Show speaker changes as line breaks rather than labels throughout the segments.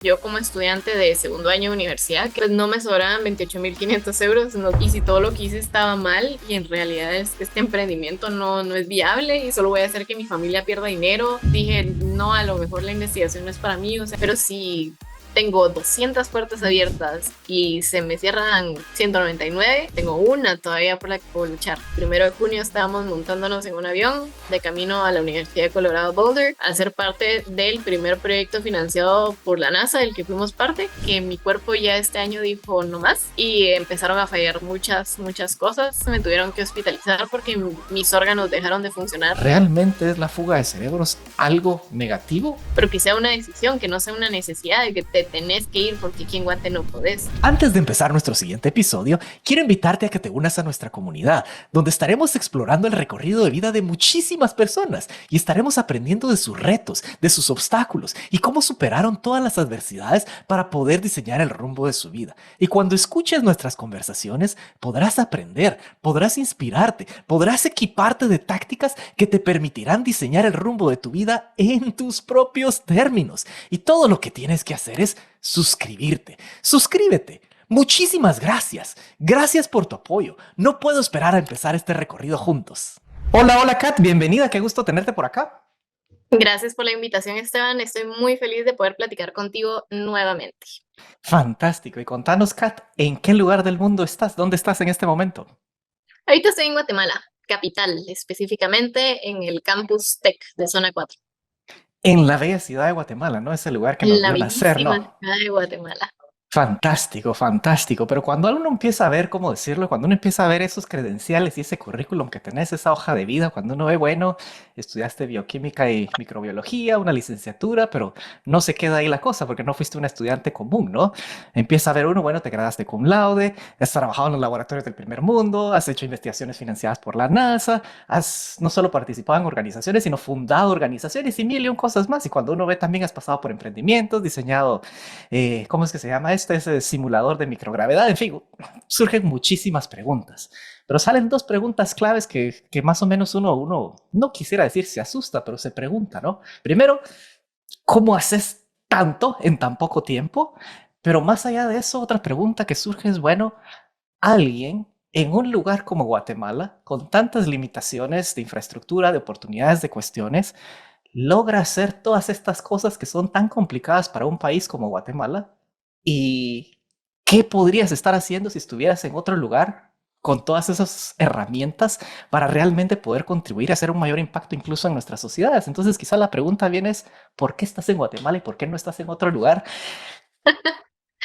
Yo como estudiante de segundo año de universidad, que no me sobraban 28.500 euros, y si todo lo que hice estaba mal y en realidad este emprendimiento no es viable y solo voy a hacer que mi familia pierda dinero, dije, no, a lo mejor la investigación no es para mí, o sea, pero si tengo 200 puertas abiertas y se me cierran 199, tengo una todavía por la que puedo luchar. Primero de junio estábamos montándonos en un avión de camino a la Universidad de Colorado Boulder a ser parte del primer proyecto financiado por la NASA, del que fuimos parte, que mi cuerpo ya este año dijo no más y empezaron a fallar muchas cosas. Me tuvieron que hospitalizar porque mis órganos dejaron de funcionar.
¿Realmente es la fuga de cerebros algo negativo?
Pero que sea una decisión, que no sea una necesidad de que te tenés que ir porque aquí en Guate no podés.
Antes de empezar nuestro siguiente episodio, quiero invitarte a que te unas a nuestra comunidad, donde estaremos explorando el recorrido de vida de muchísimas personas y estaremos aprendiendo de sus retos, de sus obstáculos y cómo superaron todas las adversidades para poder diseñar el rumbo de su vida. Y cuando escuches nuestras conversaciones, podrás aprender, podrás inspirarte, podrás equiparte de tácticas que te permitirán diseñar el rumbo de tu vida en tus propios términos. Y todo lo que tienes que hacer es suscribirte. Suscríbete. Muchísimas gracias. Gracias por tu apoyo. No puedo esperar a empezar este recorrido juntos. Hola, hola Kat, bienvenida. Qué gusto tenerte por acá.
Gracias por la invitación, Esteban. Estoy muy feliz de poder platicar contigo nuevamente.
Fantástico. Y contanos, Kat, ¿en qué lugar del mundo estás? ¿Dónde estás en este momento?
Ahorita estoy en Guatemala, capital, específicamente en el campus Tech de Zona 4,
En la bella ciudad de Guatemala, ¿no? Ese lugar que nos
en la
vio nacer,
bellísima
¿no?
ciudad de Guatemala.
Fantástico, fantástico. Pero cuando uno empieza a ver, ¿cómo decirlo? Cuando uno empieza a ver esos credenciales y ese currículum que tenés, esa hoja de vida, cuando uno ve, bueno, estudiaste bioquímica y microbiología, una licenciatura, pero no se queda ahí la cosa porque no fuiste un estudiante común, ¿no? Empieza a ver uno, bueno, te graduaste cum laude, has trabajado en los laboratorios del primer mundo, has hecho investigaciones financiadas por la NASA, has no solo participado en organizaciones, sino fundado organizaciones y mil y un cosas más. Y cuando uno ve también has pasado por emprendimientos, diseñado ¿cómo es que se llama este? Ese simulador de microgravedad. En fin, surgen muchísimas preguntas. Pero salen dos preguntas claves que más o menos uno, no quisiera decir se asusta, pero se pregunta, ¿no? Primero, ¿cómo haces tanto en tan poco tiempo? Pero más allá de eso, otra pregunta que surge es, bueno, alguien en un lugar como Guatemala, con tantas limitaciones de infraestructura, de oportunidades, de cuestiones, logra hacer todas estas cosas que son tan complicadas para un país como Guatemala. ¿Y qué podrías estar haciendo si estuvieras en otro lugar con todas esas herramientas para realmente poder contribuir a hacer un mayor impacto incluso en nuestras sociedades? Entonces quizá la pregunta viene es, ¿por qué estás en Guatemala y por qué no estás en otro lugar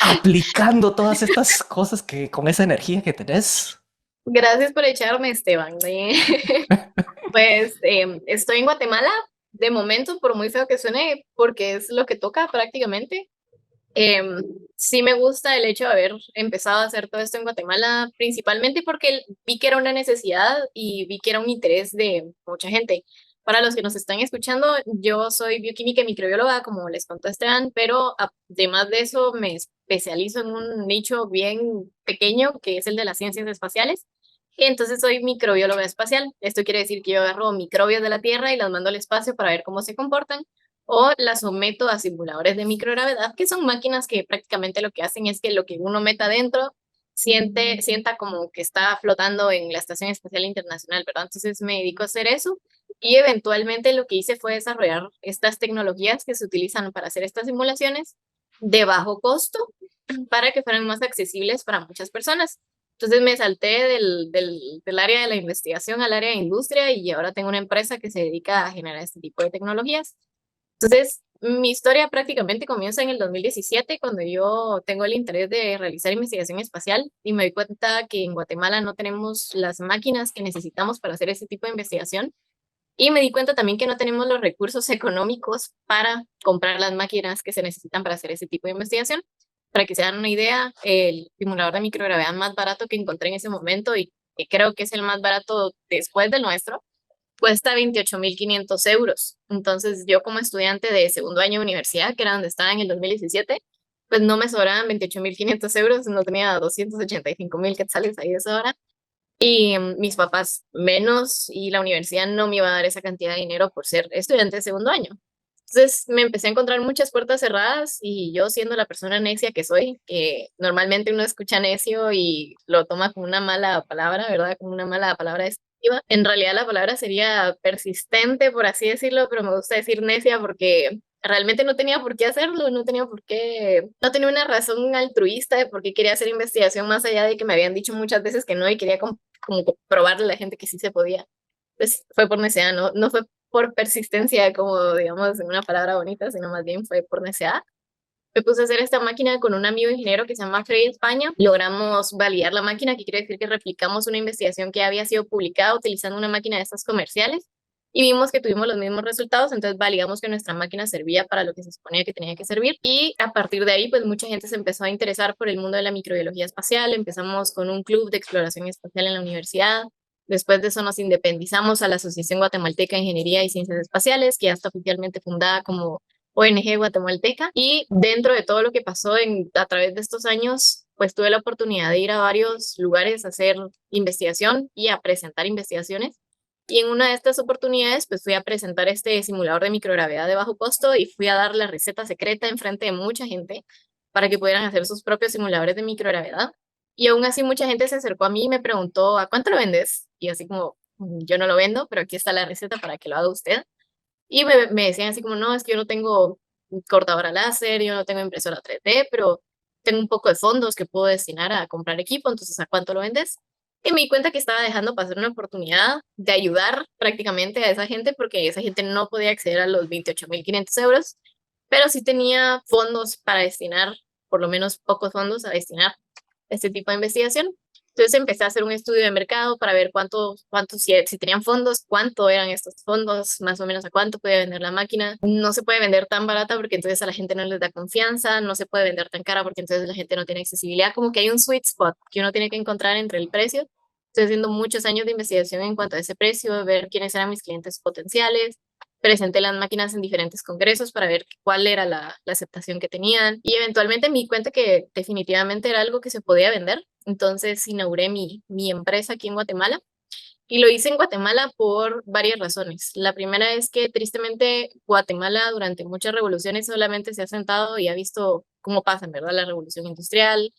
aplicando todas estas cosas que con esa energía que tenés?
Gracias por echarme, Esteban. Pues estoy en Guatemala de momento, por muy feo que suene, porque es lo que toca prácticamente. Sí me gusta el hecho de haber empezado a hacer todo esto en Guatemala, principalmente porque vi que era una necesidad y vi que era un interés de mucha gente. Para los que nos están escuchando, yo soy bioquímica y microbióloga, como les contó Esteban, pero además de eso me especializo en un nicho bien pequeño, que es el de las ciencias espaciales. Entonces soy microbióloga espacial. Esto quiere decir que yo agarro microbios de la Tierra y las mando al espacio para ver cómo se comportan o las someto a simuladores de microgravedad, que son máquinas que prácticamente lo que hacen es que lo que uno meta dentro sienta como que está flotando en la Estación Espacial Internacional, ¿verdad? Entonces me dedico a hacer eso y eventualmente lo que hice fue desarrollar estas tecnologías que se utilizan para hacer estas simulaciones de bajo costo para que fueran más accesibles para muchas personas. Entonces me salté del área de la investigación al área de industria y ahora tengo una empresa que se dedica a generar este tipo de tecnologías. Entonces, mi historia prácticamente comienza en el 2017, cuando yo tengo el interés de realizar investigación espacial y me doy cuenta que en Guatemala no tenemos las máquinas que necesitamos para hacer ese tipo de investigación. Y me di cuenta también que no tenemos los recursos económicos para comprar las máquinas que se necesitan para hacer ese tipo de investigación. Para que se dan una idea, el simulador de microgravedad más barato que encontré en ese momento y que creo que es el más barato después del nuestro, cuesta 28.500 euros. Entonces, yo como estudiante de segundo año de universidad, que era donde estaba en el 2017, pues no me sobraban 28.500 euros, no tenía 285.000 quetzales ahí de sobra. Y mis papás menos, y la universidad no me iba a dar esa cantidad de dinero por ser estudiante de segundo año. Entonces me empecé a encontrar muchas puertas cerradas y yo siendo la persona necia que soy, que normalmente uno escucha necio y lo toma como una mala palabra, ¿verdad? Como una mala palabra despectiva. En realidad la palabra sería persistente, por así decirlo, pero me gusta decir necia porque realmente no tenía por qué hacerlo, no tenía por qué, no tenía una razón altruista de por qué quería hacer investigación más allá de que me habían dicho muchas veces que no y quería como probarle a la gente que sí se podía. Pues fue por necesidad, no fue por persistencia, como digamos en una palabra bonita, sino más bien fue por necesidad. Me puse a hacer esta máquina con un amigo ingeniero que se llama Freddy España. Logramos validar la máquina, que quiere decir que replicamos una investigación que había sido publicada utilizando una máquina de estas comerciales y vimos que tuvimos los mismos resultados, entonces validamos que nuestra máquina servía para lo que se suponía que tenía que servir y a partir de ahí pues mucha gente se empezó a interesar por el mundo de la microbiología espacial. Empezamos con un club de exploración espacial en la universidad. Después de eso nos independizamos a la Asociación Guatemalteca de Ingeniería y Ciencias Espaciales, que ya está oficialmente fundada como ONG guatemalteca. Y dentro de todo lo que pasó a través de estos años, pues tuve la oportunidad de ir a varios lugares a hacer investigación y a presentar investigaciones. Y en una de estas oportunidades, pues fui a presentar este simulador de microgravedad de bajo costo y fui a dar la receta secreta en frente de mucha gente para que pudieran hacer sus propios simuladores de microgravedad. Y aún así mucha gente se acercó a mí y me preguntó, ¿a cuánto lo vendes? Y así como, yo no lo vendo, pero aquí está la receta para que lo haga usted. Y me decían así como, no, es que yo no tengo cortadora láser, yo no tengo impresora 3D, pero tengo un poco de fondos que puedo destinar a comprar equipo, entonces ¿a cuánto lo vendes? Y me di cuenta que estaba dejando pasar una oportunidad de ayudar prácticamente a esa gente porque esa gente no podía acceder a los 28.500 euros, pero sí tenía fondos para destinar, por lo menos pocos fondos a destinar a este tipo de investigación. Entonces empecé a hacer un estudio de mercado para ver si tenían fondos, cuánto eran estos fondos, más o menos a cuánto podía vender la máquina. No se puede vender tan barata porque entonces a la gente no les da confianza, no se puede vender tan cara porque entonces la gente no tiene accesibilidad, como que hay un sweet spot que uno tiene que encontrar entre el precio. Estoy haciendo muchos años de investigación en cuanto a ese precio, ver quiénes eran mis clientes potenciales. Presenté las máquinas en diferentes congresos para ver cuál era la aceptación que tenían y eventualmente me di cuenta que definitivamente era algo que se podía vender. Entonces inauguré mi empresa aquí en Guatemala y lo hice en Guatemala por varias razones. La primera es que tristemente Guatemala durante muchas revoluciones solamente se ha sentado y ha visto cómo pasa, ¿verdad? La revolución industrial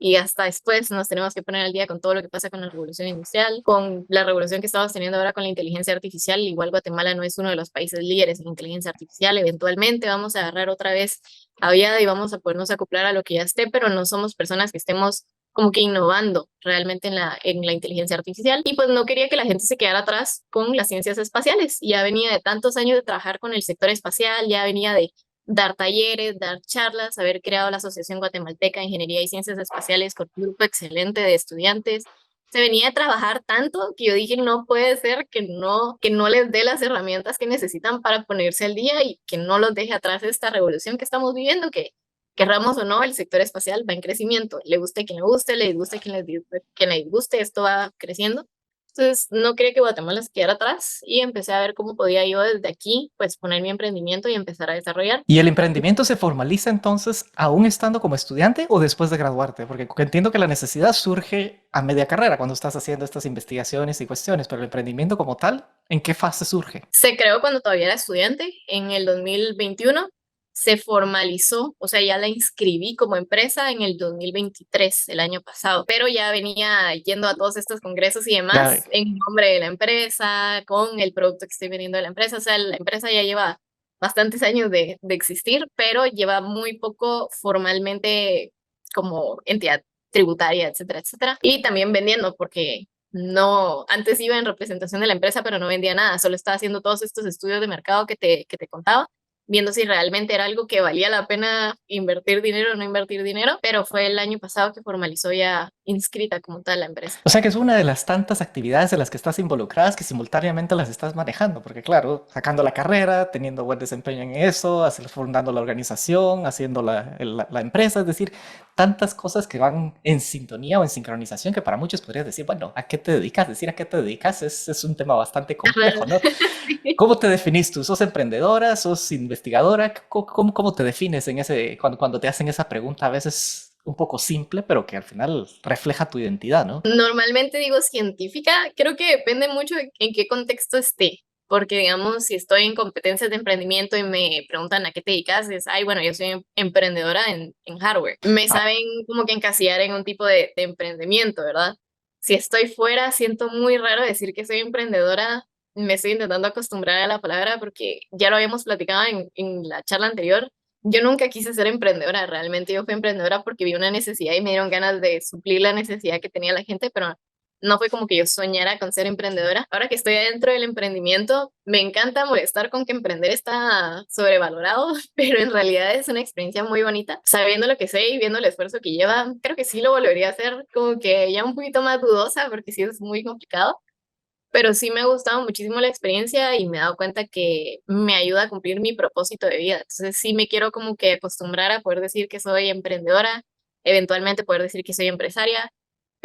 y hasta después nos tenemos que poner al día con todo lo que pasa con la revolución industrial, con la revolución que estamos teniendo ahora con la inteligencia artificial. Igual Guatemala no es uno de los países líderes en inteligencia artificial. Eventualmente vamos a agarrar otra vez aviada y vamos a podernos acoplar a lo que ya esté, pero no somos personas que estemos como que innovando realmente en la inteligencia artificial. Y pues no quería que la gente se quedara atrás con las ciencias espaciales. Ya venía de tantos años de trabajar con el sector espacial, ya venía de dar talleres, dar charlas, haber creado la Asociación Guatemalteca de Ingeniería y Ciencias Espaciales con un grupo excelente de estudiantes. Se venía a trabajar tanto que yo dije, no puede ser que no les dé las herramientas que necesitan para ponerse al día y que no los deje atrás de esta revolución que estamos viviendo, que querramos o no, el sector espacial va en crecimiento. Le guste a quien le guste, le disguste a quien le disguste, esto va creciendo. Entonces, no quería que Guatemala se quedara atrás y empecé a ver cómo podía yo desde aquí, pues, poner mi emprendimiento y empezar a desarrollar.
¿Y el emprendimiento se formaliza entonces aún estando como estudiante o después de graduarte? Porque entiendo que la necesidad surge a media carrera cuando estás haciendo estas investigaciones y cuestiones, pero el emprendimiento como tal, ¿en qué fase surge?
Se creó cuando todavía era estudiante, en el 2021. Se formalizó, o sea, ya la inscribí como empresa en el 2023, el año pasado, pero ya venía yendo a todos estos congresos y
Ya,
demás en nombre de la empresa, con el producto que estoy vendiendo de la empresa. O sea, la empresa ya lleva bastantes años de existir, pero lleva muy poco formalmente como entidad tributaria, etcétera, etcétera. Y también vendiendo, porque no, antes iba en representación de la empresa, pero no vendía nada, solo estaba haciendo todos estos estudios de mercado que te contaba, viendo si realmente era algo que valía la pena invertir dinero o no invertir dinero, pero fue el año pasado que formalizó ya inscrita como tal la empresa.
o sea que es una de las tantas actividades en las que estás involucradas que simultáneamente las estás manejando, porque claro, sacando la carrera, teniendo buen desempeño en eso, fundando la organización, haciendo la empresa, es decir, tantas cosas que van en sintonía o en sincronización que para muchos podrías decir, bueno, ¿a qué te dedicas? Decir a qué te dedicas es un tema bastante complejo, ¿no?
Sí.
¿Cómo te definís tú? ¿Sos emprendedora? ¿Sos investigadora? ¿Cómo te defines en cuando te hacen esa pregunta a veces un poco simple, pero que al final refleja tu identidad, ¿no?
Normalmente digo científica, creo que depende mucho en qué contexto esté, porque digamos, si estoy en competencias de emprendimiento y me preguntan a qué te dedicas, es, ay, bueno, yo soy emprendedora en hardware. Me saben como que encasillar en un tipo de emprendimiento, ¿verdad? Si estoy fuera, siento muy raro decir que soy emprendedora. Me estoy intentando acostumbrar a la palabra porque ya lo habíamos platicado en la charla anterior. Yo nunca quise ser emprendedora, realmente yo fui emprendedora porque vi una necesidad y me dieron ganas de suplir la necesidad que tenía la gente, pero no fue como que yo soñara con ser emprendedora. Ahora que estoy dentro del emprendimiento, me encanta molestar con que emprender está sobrevalorado, pero en realidad es una experiencia muy bonita. Sabiendo lo que sé y viendo el esfuerzo que lleva, creo que sí lo volvería a hacer, como que ya un poquito más dudosa porque sí es muy complicado, pero sí me ha gustado muchísimo la experiencia y me he dado cuenta que me ayuda a cumplir mi propósito de vida. Entonces sí me quiero como que acostumbrar a poder decir que soy emprendedora, eventualmente poder decir que soy empresaria,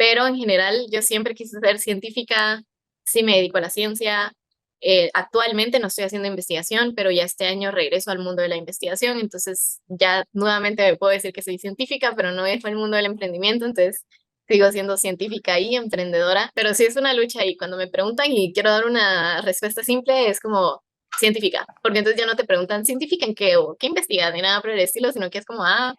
pero en general yo siempre quise ser científica, sí me dedico a la ciencia. Actualmente no estoy haciendo investigación, pero ya este año regreso al mundo de la investigación, entonces ya nuevamente me puedo decir que soy científica, pero no dejo el mundo del emprendimiento, entonces sigo siendo científica y emprendedora, pero sí es una lucha y cuando me preguntan y quiero dar una respuesta simple es como científica, porque entonces ya no te preguntan científica en qué o qué investigas ni nada por el estilo, sino que es como, ah,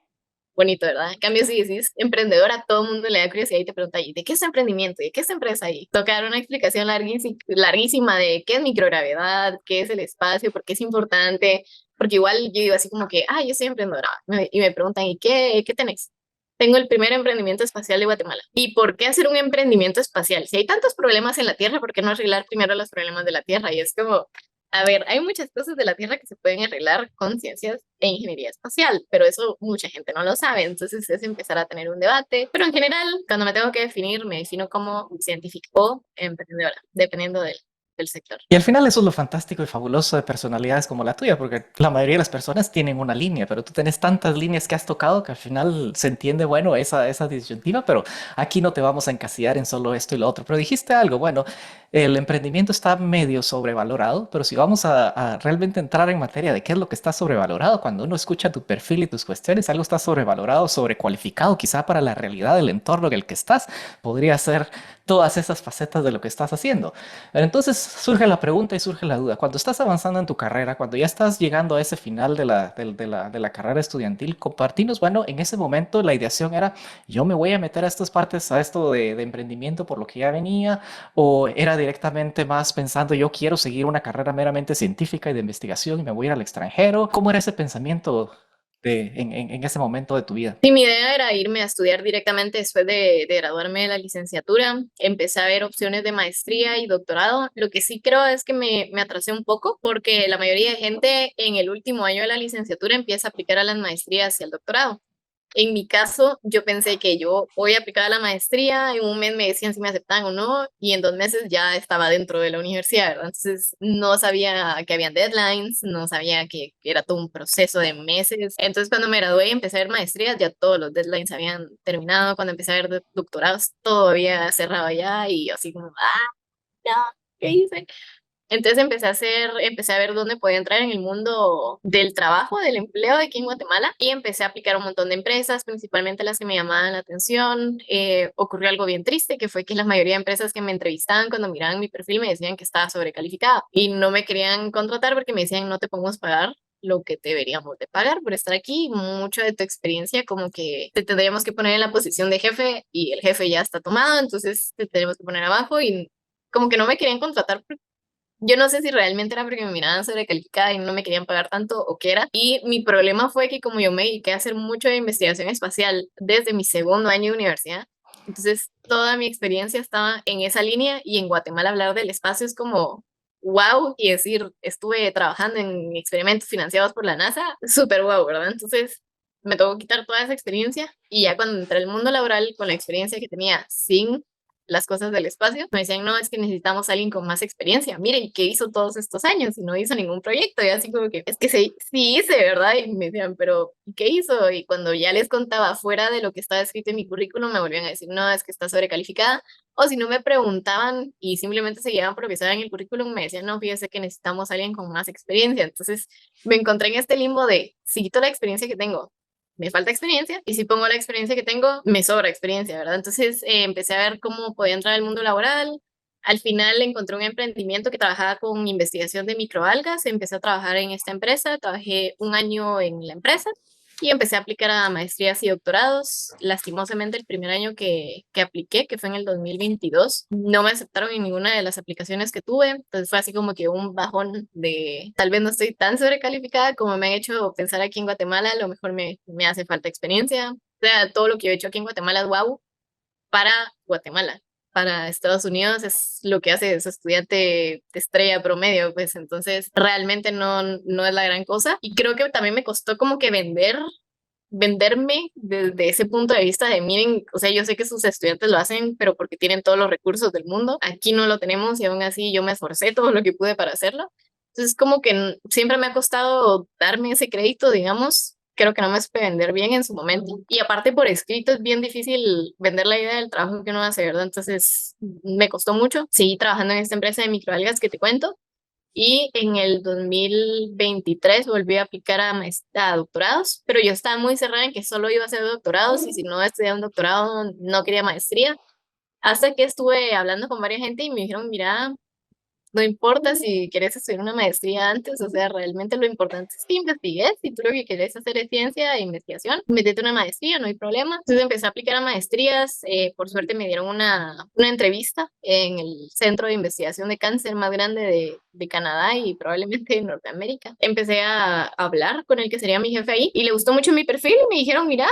bonito, ¿verdad? En cambio, si decís emprendedora, todo el mundo le da curiosidad y te pregunta, ¿y de qué es emprendimiento? ¿De qué es empresa? Y tocar una explicación larguísima de qué es microgravedad, qué es el espacio, por qué es importante, porque igual yo digo así como que, ah, yo soy emprendedora, y me preguntan, ¿y qué tenés? Tengo el primer emprendimiento espacial de Guatemala. ¿Y por qué hacer un emprendimiento espacial? Si hay tantos problemas en la Tierra, ¿por qué no arreglar primero los problemas de la Tierra? Y es como, a ver, hay muchas cosas de la Tierra que se pueden arreglar con ciencias e ingeniería espacial, pero eso mucha gente no lo sabe, entonces es empezar a tener un debate. Pero en general, cuando me tengo que definir, me defino como científica o emprendedora, dependiendo del sector.
Y al final eso es lo fantástico y fabuloso de personalidades como la tuya, porque la mayoría de las personas tienen una línea, pero tú tenés tantas líneas que has tocado que al final se entiende, bueno, esa disyuntiva, pero aquí no te vamos a encasillar en solo esto y lo otro. Pero dijiste algo, bueno, el emprendimiento está medio sobrevalorado, pero si vamos a realmente entrar en materia de qué es lo que está sobrevalorado, cuando uno escucha tu perfil y tus cuestiones, algo está sobrevalorado, sobrecualificado, quizá para la realidad del entorno en el que estás, podría ser todas esas facetas de lo que estás haciendo. Pero entonces surge la pregunta y surge la duda. Cuando estás avanzando en tu carrera, cuando ya estás llegando a ese final de la carrera estudiantil, compartinos, bueno, en ese momento la ideación era, yo me voy a meter a estas partes, a esto de emprendimiento por lo que ya venía, o era directamente más pensando, yo quiero seguir una carrera meramente científica y de investigación y me voy a ir al extranjero. ¿Cómo era ese pensamiento en ese momento de tu vida?
Sí, mi idea era irme a estudiar directamente después de graduarme de la licenciatura. Empecé a ver opciones de maestría y doctorado. Lo que sí creo es que me atrasé un poco porque la mayoría de gente en el último año de la licenciatura empieza a aplicar a las maestrías y al doctorado. En mi caso, yo pensé que yo voy a aplicar a la maestría, en un mes me decían si me aceptaban o no, y en 2 meses ya estaba dentro de la universidad, ¿verdad? Entonces no sabía que habían deadlines, no sabía que era todo un proceso de meses. Entonces cuando me gradué y empecé a ver maestrías, ya todos los deadlines habían terminado. Cuando empecé a ver doctorados, todo había cerrado ya y yo así como, ah, no, ¿qué hice? Entonces empecé a ver dónde podía entrar en el mundo del trabajo, del empleo de aquí en Guatemala y empecé a aplicar a un montón de empresas, principalmente las que me llamaban la atención. Ocurrió algo bien triste, que fue que la mayoría de empresas que me entrevistaban cuando miraban mi perfil me decían que estaba sobrecalificada y no me querían contratar porque me decían no te podemos pagar lo que deberíamos de pagar por estar aquí, mucho de tu experiencia como que te tendríamos que poner en la posición de jefe y el jefe ya está tomado, entonces te tenemos que poner abajo y como que no me querían contratar. Yo no sé si realmente era porque me miraban sobrecalificada y no me querían pagar tanto o qué era. Y mi problema fue que como yo me dediqué a hacer mucho de investigación espacial desde mi segundo año de universidad, entonces toda mi experiencia estaba en esa línea y en Guatemala hablar del espacio es como wow y decir estuve trabajando en experimentos financiados por la NASA, súper wow, ¿verdad? Entonces me tocó quitar toda esa experiencia y ya cuando entré al mundo laboral con la experiencia que tenía sin las cosas del espacio, me decían, no, es que necesitamos a alguien con más experiencia. Miren, ¿qué hizo todos estos años? Y no hizo ningún proyecto. Y así como que, es que sí, sí hice, ¿verdad? Y me decían, pero ¿y qué hizo? Y cuando ya les contaba fuera de lo que estaba escrito en mi currículum, me volvían a decir, no, es que está sobrecalificada. O si no me preguntaban y simplemente se guiaban por lo que estaba en el currículum, me decían, no, fíjese que necesitamos a alguien con más experiencia. Entonces me encontré en este limbo de, si quito la experiencia que tengo, me falta experiencia y si pongo la experiencia que tengo, me sobra experiencia, ¿verdad? Entonces empecé a ver cómo podía entrar al mundo laboral. Al final encontré un emprendimiento que trabajaba con investigación de microalgas, empecé a trabajar en esta empresa, trabajé un año en la empresa y empecé a aplicar a maestrías y doctorados. Lastimosamente, el primer año que apliqué, que fue en el 2022, no me aceptaron en ninguna de las aplicaciones que tuve. Entonces fue así como que un bajón de tal vez no estoy tan sobrecalificada como me han hecho pensar aquí en Guatemala, a lo mejor me hace falta experiencia. O sea, todo lo que yo he hecho aquí en Guatemala es guau para Guatemala. Para Estados Unidos es lo que hace ese estudiante de estrella promedio, pues entonces realmente no es la gran cosa. Y creo que también me costó como que venderme desde ese punto de vista de, miren, o sea, yo sé que sus estudiantes lo hacen, pero porque tienen todos los recursos del mundo. Aquí no lo tenemos y aún así yo me esforcé todo lo que pude para hacerlo. Entonces, como que siempre me ha costado darme ese crédito, digamos. Creo que no me supe vender bien en su momento. Y aparte, por escrito es bien difícil vender la idea del trabajo que uno hace, ¿verdad? Entonces, me costó mucho. Seguí trabajando en esta empresa de microalgas que te cuento. Y en el 2023 volví a aplicar a doctorados, pero yo estaba muy cerrada en que solo iba a hacer doctorados y si no estudiaba un doctorado no quería maestría. Hasta que estuve hablando con varias gente y me dijeron, mira, no importa si quieres estudiar una maestría antes, o sea, realmente lo importante es que investigues. Si tú lo que quieres hacer es ciencia e investigación, métete una maestría, no hay problema. Entonces empecé a aplicar a maestrías. Por suerte me dieron una entrevista en el Centro de Investigación de Cáncer más grande de Canadá y probablemente de Norteamérica. Empecé a hablar con el que sería mi jefe ahí y le gustó mucho mi perfil y me dijeron, mira,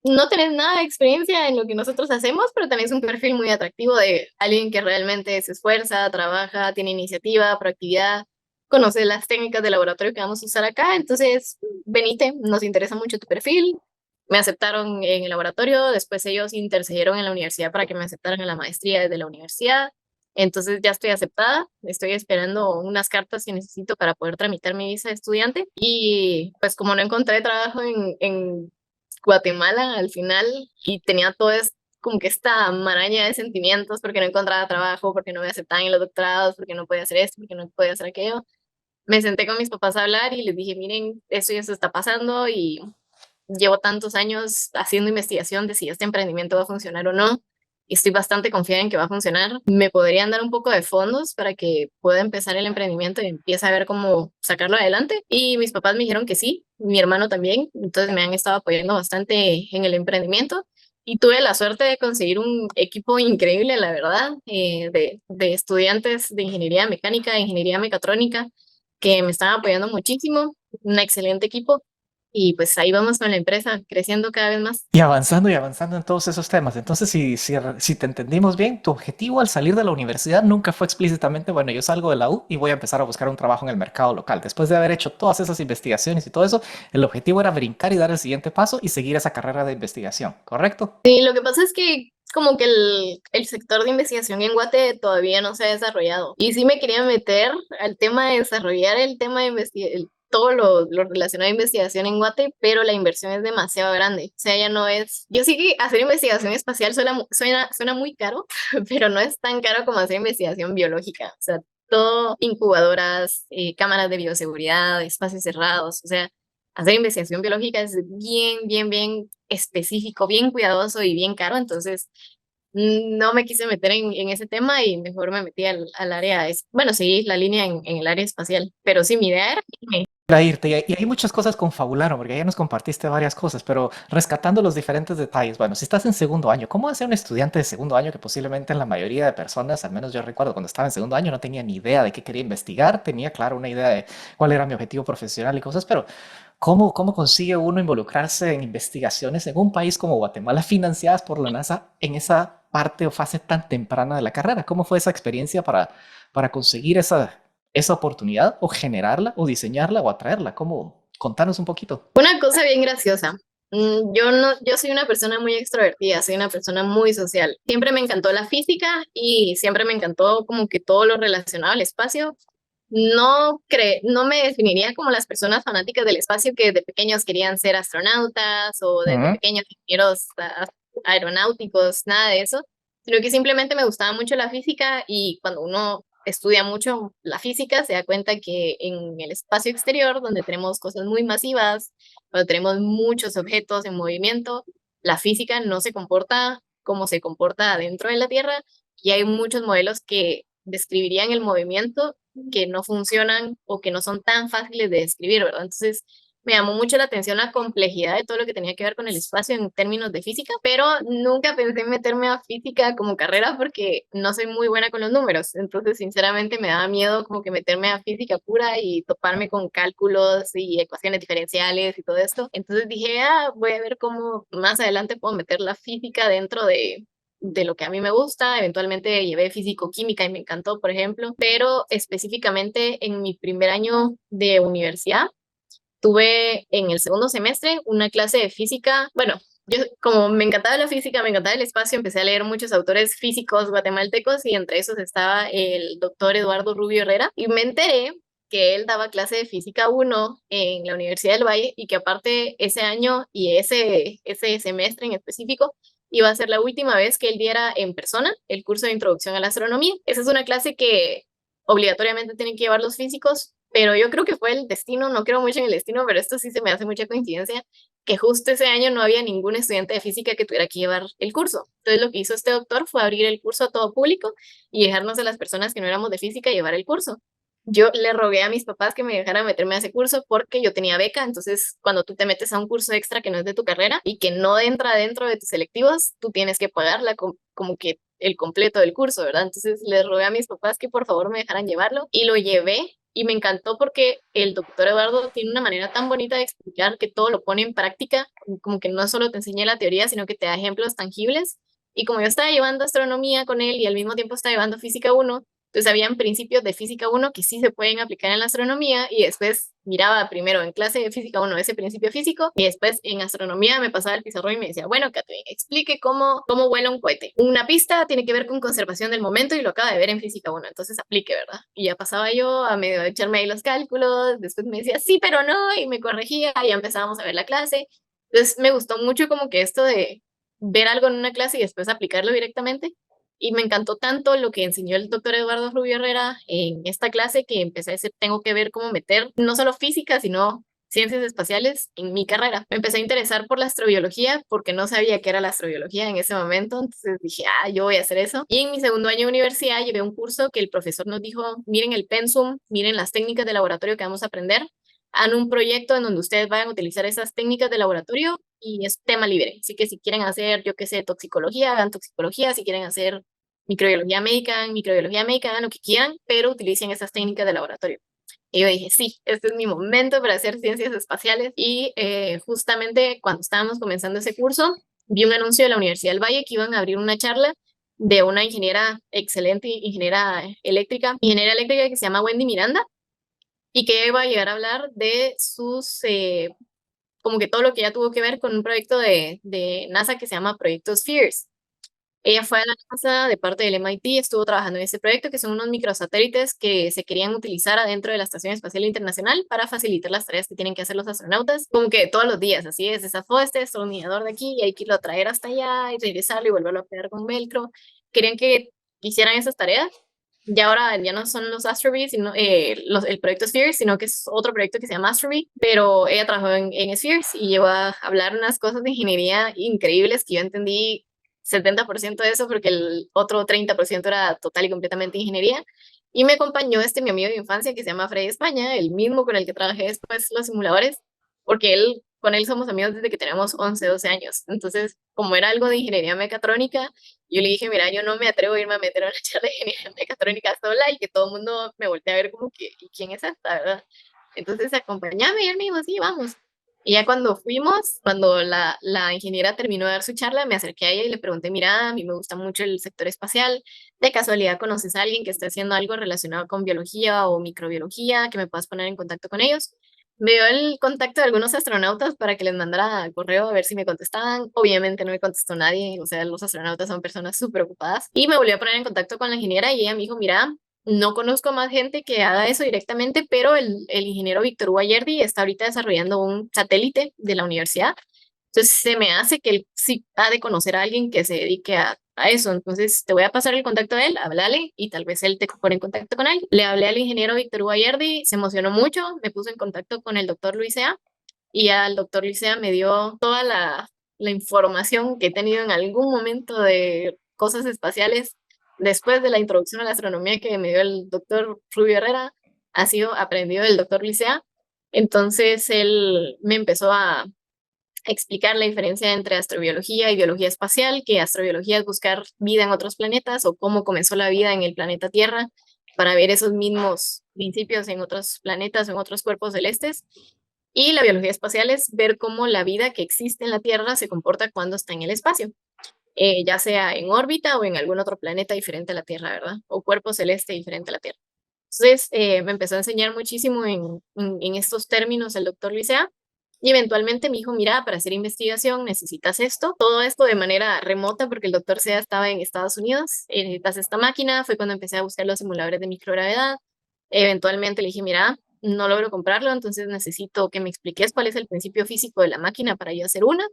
no tenés nada de experiencia en lo que nosotros hacemos, pero tenés un perfil muy atractivo de alguien que realmente se esfuerza, trabaja, tiene iniciativa, proactividad, conoce las técnicas de laboratorio que vamos a usar acá. Entonces, venite, nos interesa mucho tu perfil. Me aceptaron en el laboratorio, después ellos intercedieron en la universidad para que me aceptaran en la maestría desde la universidad. Entonces ya estoy aceptada, estoy esperando unas cartas que necesito para poder tramitar mi visa de estudiante y pues como no encontré trabajo en Guatemala al final y tenía todo como que esta maraña de sentimientos porque no encontraba trabajo, porque no me aceptaban en los doctorados, porque no podía hacer esto, porque no podía hacer aquello. Me senté con mis papás a hablar y les dije, miren, esto y esto está pasando y llevo tantos años haciendo investigación de si este emprendimiento va a funcionar o no. Y estoy bastante confiada en que va a funcionar. ¿Me podrían dar un poco de fondos para que pueda empezar el emprendimiento y empiece a ver cómo sacarlo adelante? Y mis papás me dijeron que sí, mi hermano también. Entonces me han estado apoyando bastante en el emprendimiento. Y tuve la suerte de conseguir un equipo increíble, la verdad, de estudiantes de ingeniería mecánica, de ingeniería mecatrónica, que me están apoyando muchísimo. Un excelente equipo y pues ahí vamos con la empresa creciendo cada vez más.
Y avanzando en todos esos temas. Entonces, si te entendimos bien, tu objetivo al salir de la universidad nunca fue explícitamente, bueno, yo salgo de la U y voy a empezar a buscar un trabajo en el mercado local. Después de haber hecho todas esas investigaciones y todo eso, el objetivo era brincar y dar el siguiente paso y seguir esa carrera de investigación, ¿correcto?
Sí, lo que pasa es que como que el sector de investigación en Guate todavía no se ha desarrollado. Y sí me quería meter al tema de desarrollar el tema de investigación, todo lo relacionado a investigación en Guate, pero la inversión es demasiado grande. O sea, ya no es... Yo sí que hacer investigación espacial suena muy caro, pero no es tan caro como hacer investigación biológica. O sea, todo incubadoras, cámaras de bioseguridad, espacios cerrados, o sea, hacer investigación biológica es bien específico, bien cuidadoso y bien caro, entonces no me quise meter en ese tema y mejor me metí al área, bueno, seguí la línea en el área espacial, pero sí, mi idea era irme.
Para irte, y hay muchas cosas confabularon, porque ya nos compartiste varias cosas, pero rescatando los diferentes detalles. Bueno, si estás en segundo año, ¿cómo hace un estudiante de segundo año que posiblemente en la mayoría de personas, al menos yo recuerdo cuando estaba en segundo año, no tenía ni idea de qué quería investigar, tenía claro una idea de cuál era mi objetivo profesional y cosas, pero ¿cómo consigue uno involucrarse en investigaciones en un país como Guatemala financiadas por la NASA en esa parte o fase tan temprana de la carrera? ¿Cómo fue esa experiencia para conseguir esa oportunidad o generarla o diseñarla o atraerla? ¿Cómo? Contanos un poquito.
Una cosa bien graciosa. Yo no, yo soy una persona muy extrovertida, soy una persona muy social. Siempre me encantó la física y siempre me encantó como que todo lo relacionado al espacio. No me definiría como las personas fanáticas del espacio que de pequeños querían ser astronautas o desde
Ujú.
pequeños ingenieros aeronáuticos, nada de eso, sino que simplemente me gustaba mucho la física y cuando uno estudia mucho la física se da cuenta que en el espacio exterior, donde tenemos cosas muy masivas, cuando tenemos muchos objetos en movimiento, la física no se comporta como se comporta dentro de la Tierra y hay muchos modelos que describirían el movimiento que no funcionan o que no son tan fáciles de describir, ¿verdad? Entonces, me llamó mucho la atención la complejidad de todo lo que tenía que ver con el espacio en términos de física, pero nunca pensé en meterme a física como carrera porque no soy muy buena con los números. Entonces, sinceramente, me daba miedo como que meterme a física pura y toparme con cálculos y ecuaciones diferenciales y todo esto. Entonces dije, voy a ver cómo más adelante puedo meter la física dentro de lo que a mí me gusta. Eventualmente llevé físico-química y me encantó, por ejemplo, pero específicamente en mi primer año de universidad tuve en el segundo semestre una clase de física. Bueno, yo como me encantaba la física, me encantaba el espacio, empecé a leer muchos autores físicos guatemaltecos y entre esos estaba el doctor Eduardo Rubio Herrera y me enteré que él daba clase de física uno en la Universidad del Valle y que aparte ese año y ese semestre en específico iba a ser la última vez que él diera en persona el curso de introducción a la astronomía. Esa es una clase que obligatoriamente tienen que llevar los físicos, pero yo creo que fue el destino, no creo mucho en el destino, pero esto sí se me hace mucha coincidencia, que justo ese año no había ningún estudiante de física que tuviera que llevar el curso. Entonces lo que hizo este doctor fue abrir el curso a todo público y dejarnos a las personas que no éramos de física llevar el curso. Yo le rogué a mis papás que me dejaran meterme a ese curso porque yo tenía beca, entonces cuando tú te metes a un curso extra que no es de tu carrera y que no entra dentro de tus selectivos, tú tienes que pagarla como que el completo del curso, ¿verdad? Entonces le rogué a mis papás que por favor me dejaran llevarlo y lo llevé y me encantó porque el doctor Eduardo tiene una manera tan bonita de explicar que todo lo pone en práctica, como que no solo te enseña la teoría, sino que te da ejemplos tangibles. Y como yo estaba llevando astronomía con él y al mismo tiempo estaba llevando física uno, entonces habían principios de física uno que sí se pueden aplicar en la astronomía y después miraba primero en clase de física uno ese principio físico y después en astronomía me pasaba el pizarrón y me decía, bueno, Catherine, explique cómo vuela un cohete. Una pista tiene que ver con conservación del momento y lo acaba de ver en física uno, entonces aplique, ¿verdad? Y ya pasaba yo a medio de echarme ahí los cálculos, después me decía, sí, pero no, y me corregía y ya empezábamos a ver la clase. Entonces me gustó mucho como que esto de ver algo en una clase y después aplicarlo directamente. Y me encantó tanto lo que enseñó el doctor Eduardo Rubio Herrera en esta clase que empecé a decir, tengo que ver cómo meter no solo física, sino ciencias espaciales en mi carrera. Me empecé a interesar por la astrobiología porque no sabía qué era la astrobiología en ese momento, entonces dije, yo voy a hacer eso. Y en mi segundo año de universidad llevé un curso que el profesor nos dijo, miren el pensum, miren las técnicas de laboratorio que vamos a aprender, hagan un proyecto en donde ustedes vayan a utilizar esas técnicas de laboratorio y es tema libre. Así que si quieren hacer, yo qué sé, toxicología, hagan toxicología, si quieren hacer microbiología médica, hagan lo que quieran, pero utilicen esas técnicas de laboratorio. Y yo dije, sí, este es mi momento para hacer ciencias espaciales. Y justamente cuando estábamos comenzando ese curso, vi un anuncio de la Universidad del Valle que iban a abrir una charla de una ingeniera excelente, ingeniera eléctrica que se llama Wendy Miranda, y que iba a llegar a hablar de como que todo lo que ella tuvo que ver con un proyecto de NASA que se llama Proyecto Spheres. Ella fue a la NASA de parte del MIT, estuvo trabajando en ese proyecto, que son unos microsatélites que se querían utilizar adentro de la Estación Espacial Internacional para facilitar las tareas que tienen que hacer los astronautas, como que todos los días, así es, desafó este destornillador de aquí y hay que irlo a traer hasta allá y regresarlo y volverlo a pegar con velcro. Querían que hicieran esas tareas. Y ahora ya no son los Astrobee, sino el proyecto Spheres, sino que es otro proyecto que se llama Astrobee, pero ella trabajó en Spheres y llevó a hablar unas cosas de ingeniería increíbles que yo entendí 70% de eso porque el otro 30% era total y completamente ingeniería. Y me acompañó mi amigo de infancia que se llama Freddy España, el mismo con el que trabajé después los simuladores, porque con él somos amigos desde que tenemos 11 12 años. Entonces, como era algo de ingeniería mecatrónica, yo le dije, mira, yo no me atrevo a irme a meter a una charla de ingeniería mecatrónica sola y que todo el mundo me voltee a ver como que, ¿y quién es esta, verdad? Entonces, acompáñame y él me dijo, sí, vamos. Y ya cuando fuimos, cuando la ingeniera terminó de dar su charla, me acerqué a ella y le pregunté, mira, a mí me gusta mucho el sector espacial, ¿de casualidad conoces a alguien que esté haciendo algo relacionado con biología o microbiología, que me puedas poner en contacto con ellos? Me dio el contacto de algunos astronautas para que les mandara correo a ver si me contestaban. Obviamente no me contestó nadie, o sea, los astronautas son personas súper ocupadas. Y me volvió a poner en contacto con la ingeniera y ella me dijo, mira, no conozco más gente que haga eso directamente, pero el ingeniero Víctor Guayerdi está ahorita desarrollando un satélite de la universidad. Entonces se me hace que él sí ha de conocer a alguien que se dedique a eso. Entonces te voy a pasar el contacto de él, háblale y tal vez él te pone en contacto con él. Le hablé al ingeniero Víctor Guayerdi, se emocionó mucho, me puso en contacto con el doctor Luisea y al doctor Luisea me dio toda la información que he tenido en algún momento de cosas espaciales después de la introducción a la astronomía que me dio el doctor Rubio Herrera, ha sido aprendido del doctor Licea. Entonces él me empezó a explicar la diferencia entre astrobiología y biología espacial, que astrobiología es buscar vida en otros planetas o cómo comenzó la vida en el planeta Tierra para ver esos mismos principios en otros planetas o en otros cuerpos celestes. Y la biología espacial es ver cómo la vida que existe en la Tierra se comporta cuando está en el espacio, ya sea en órbita o en algún otro planeta diferente a la Tierra, ¿verdad? O cuerpo celeste diferente a la Tierra. Entonces, me empezó a enseñar muchísimo en estos términos el doctor Licea y eventualmente me dijo, mira, para hacer investigación necesitas esto, todo esto de manera remota porque el doctor Sea estaba en Estados Unidos, necesitas esta máquina, fue cuando empecé a buscar los simuladores de microgravedad, eventualmente le dije, mira, no logro comprarlo, entonces necesito que me expliques cuál es el principio físico de la máquina para yo hacer una.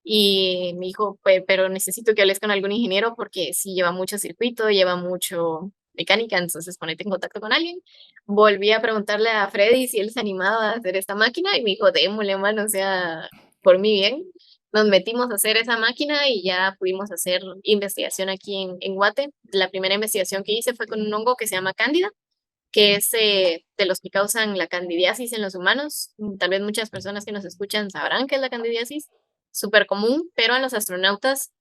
Y me dijo, pero necesito que hables con algún ingeniero porque sí lleva mucho circuito, lleva mucho mecánica, entonces ponete en contacto con alguien. Volví a preguntarle a Freddy si él se animaba a hacer esta máquina y me dijo, démosle, mano, o sea, por mi bien. Nos metimos a hacer esa máquina y ya pudimos hacer investigación aquí en Guate. La primera investigación que hice fue con un hongo que se llama Cándida, que es de los que causan la candidiasis en los humanos. Tal vez muchas personas que nos escuchan sabrán qué es la candidiasis, súper común, pero en los astronautas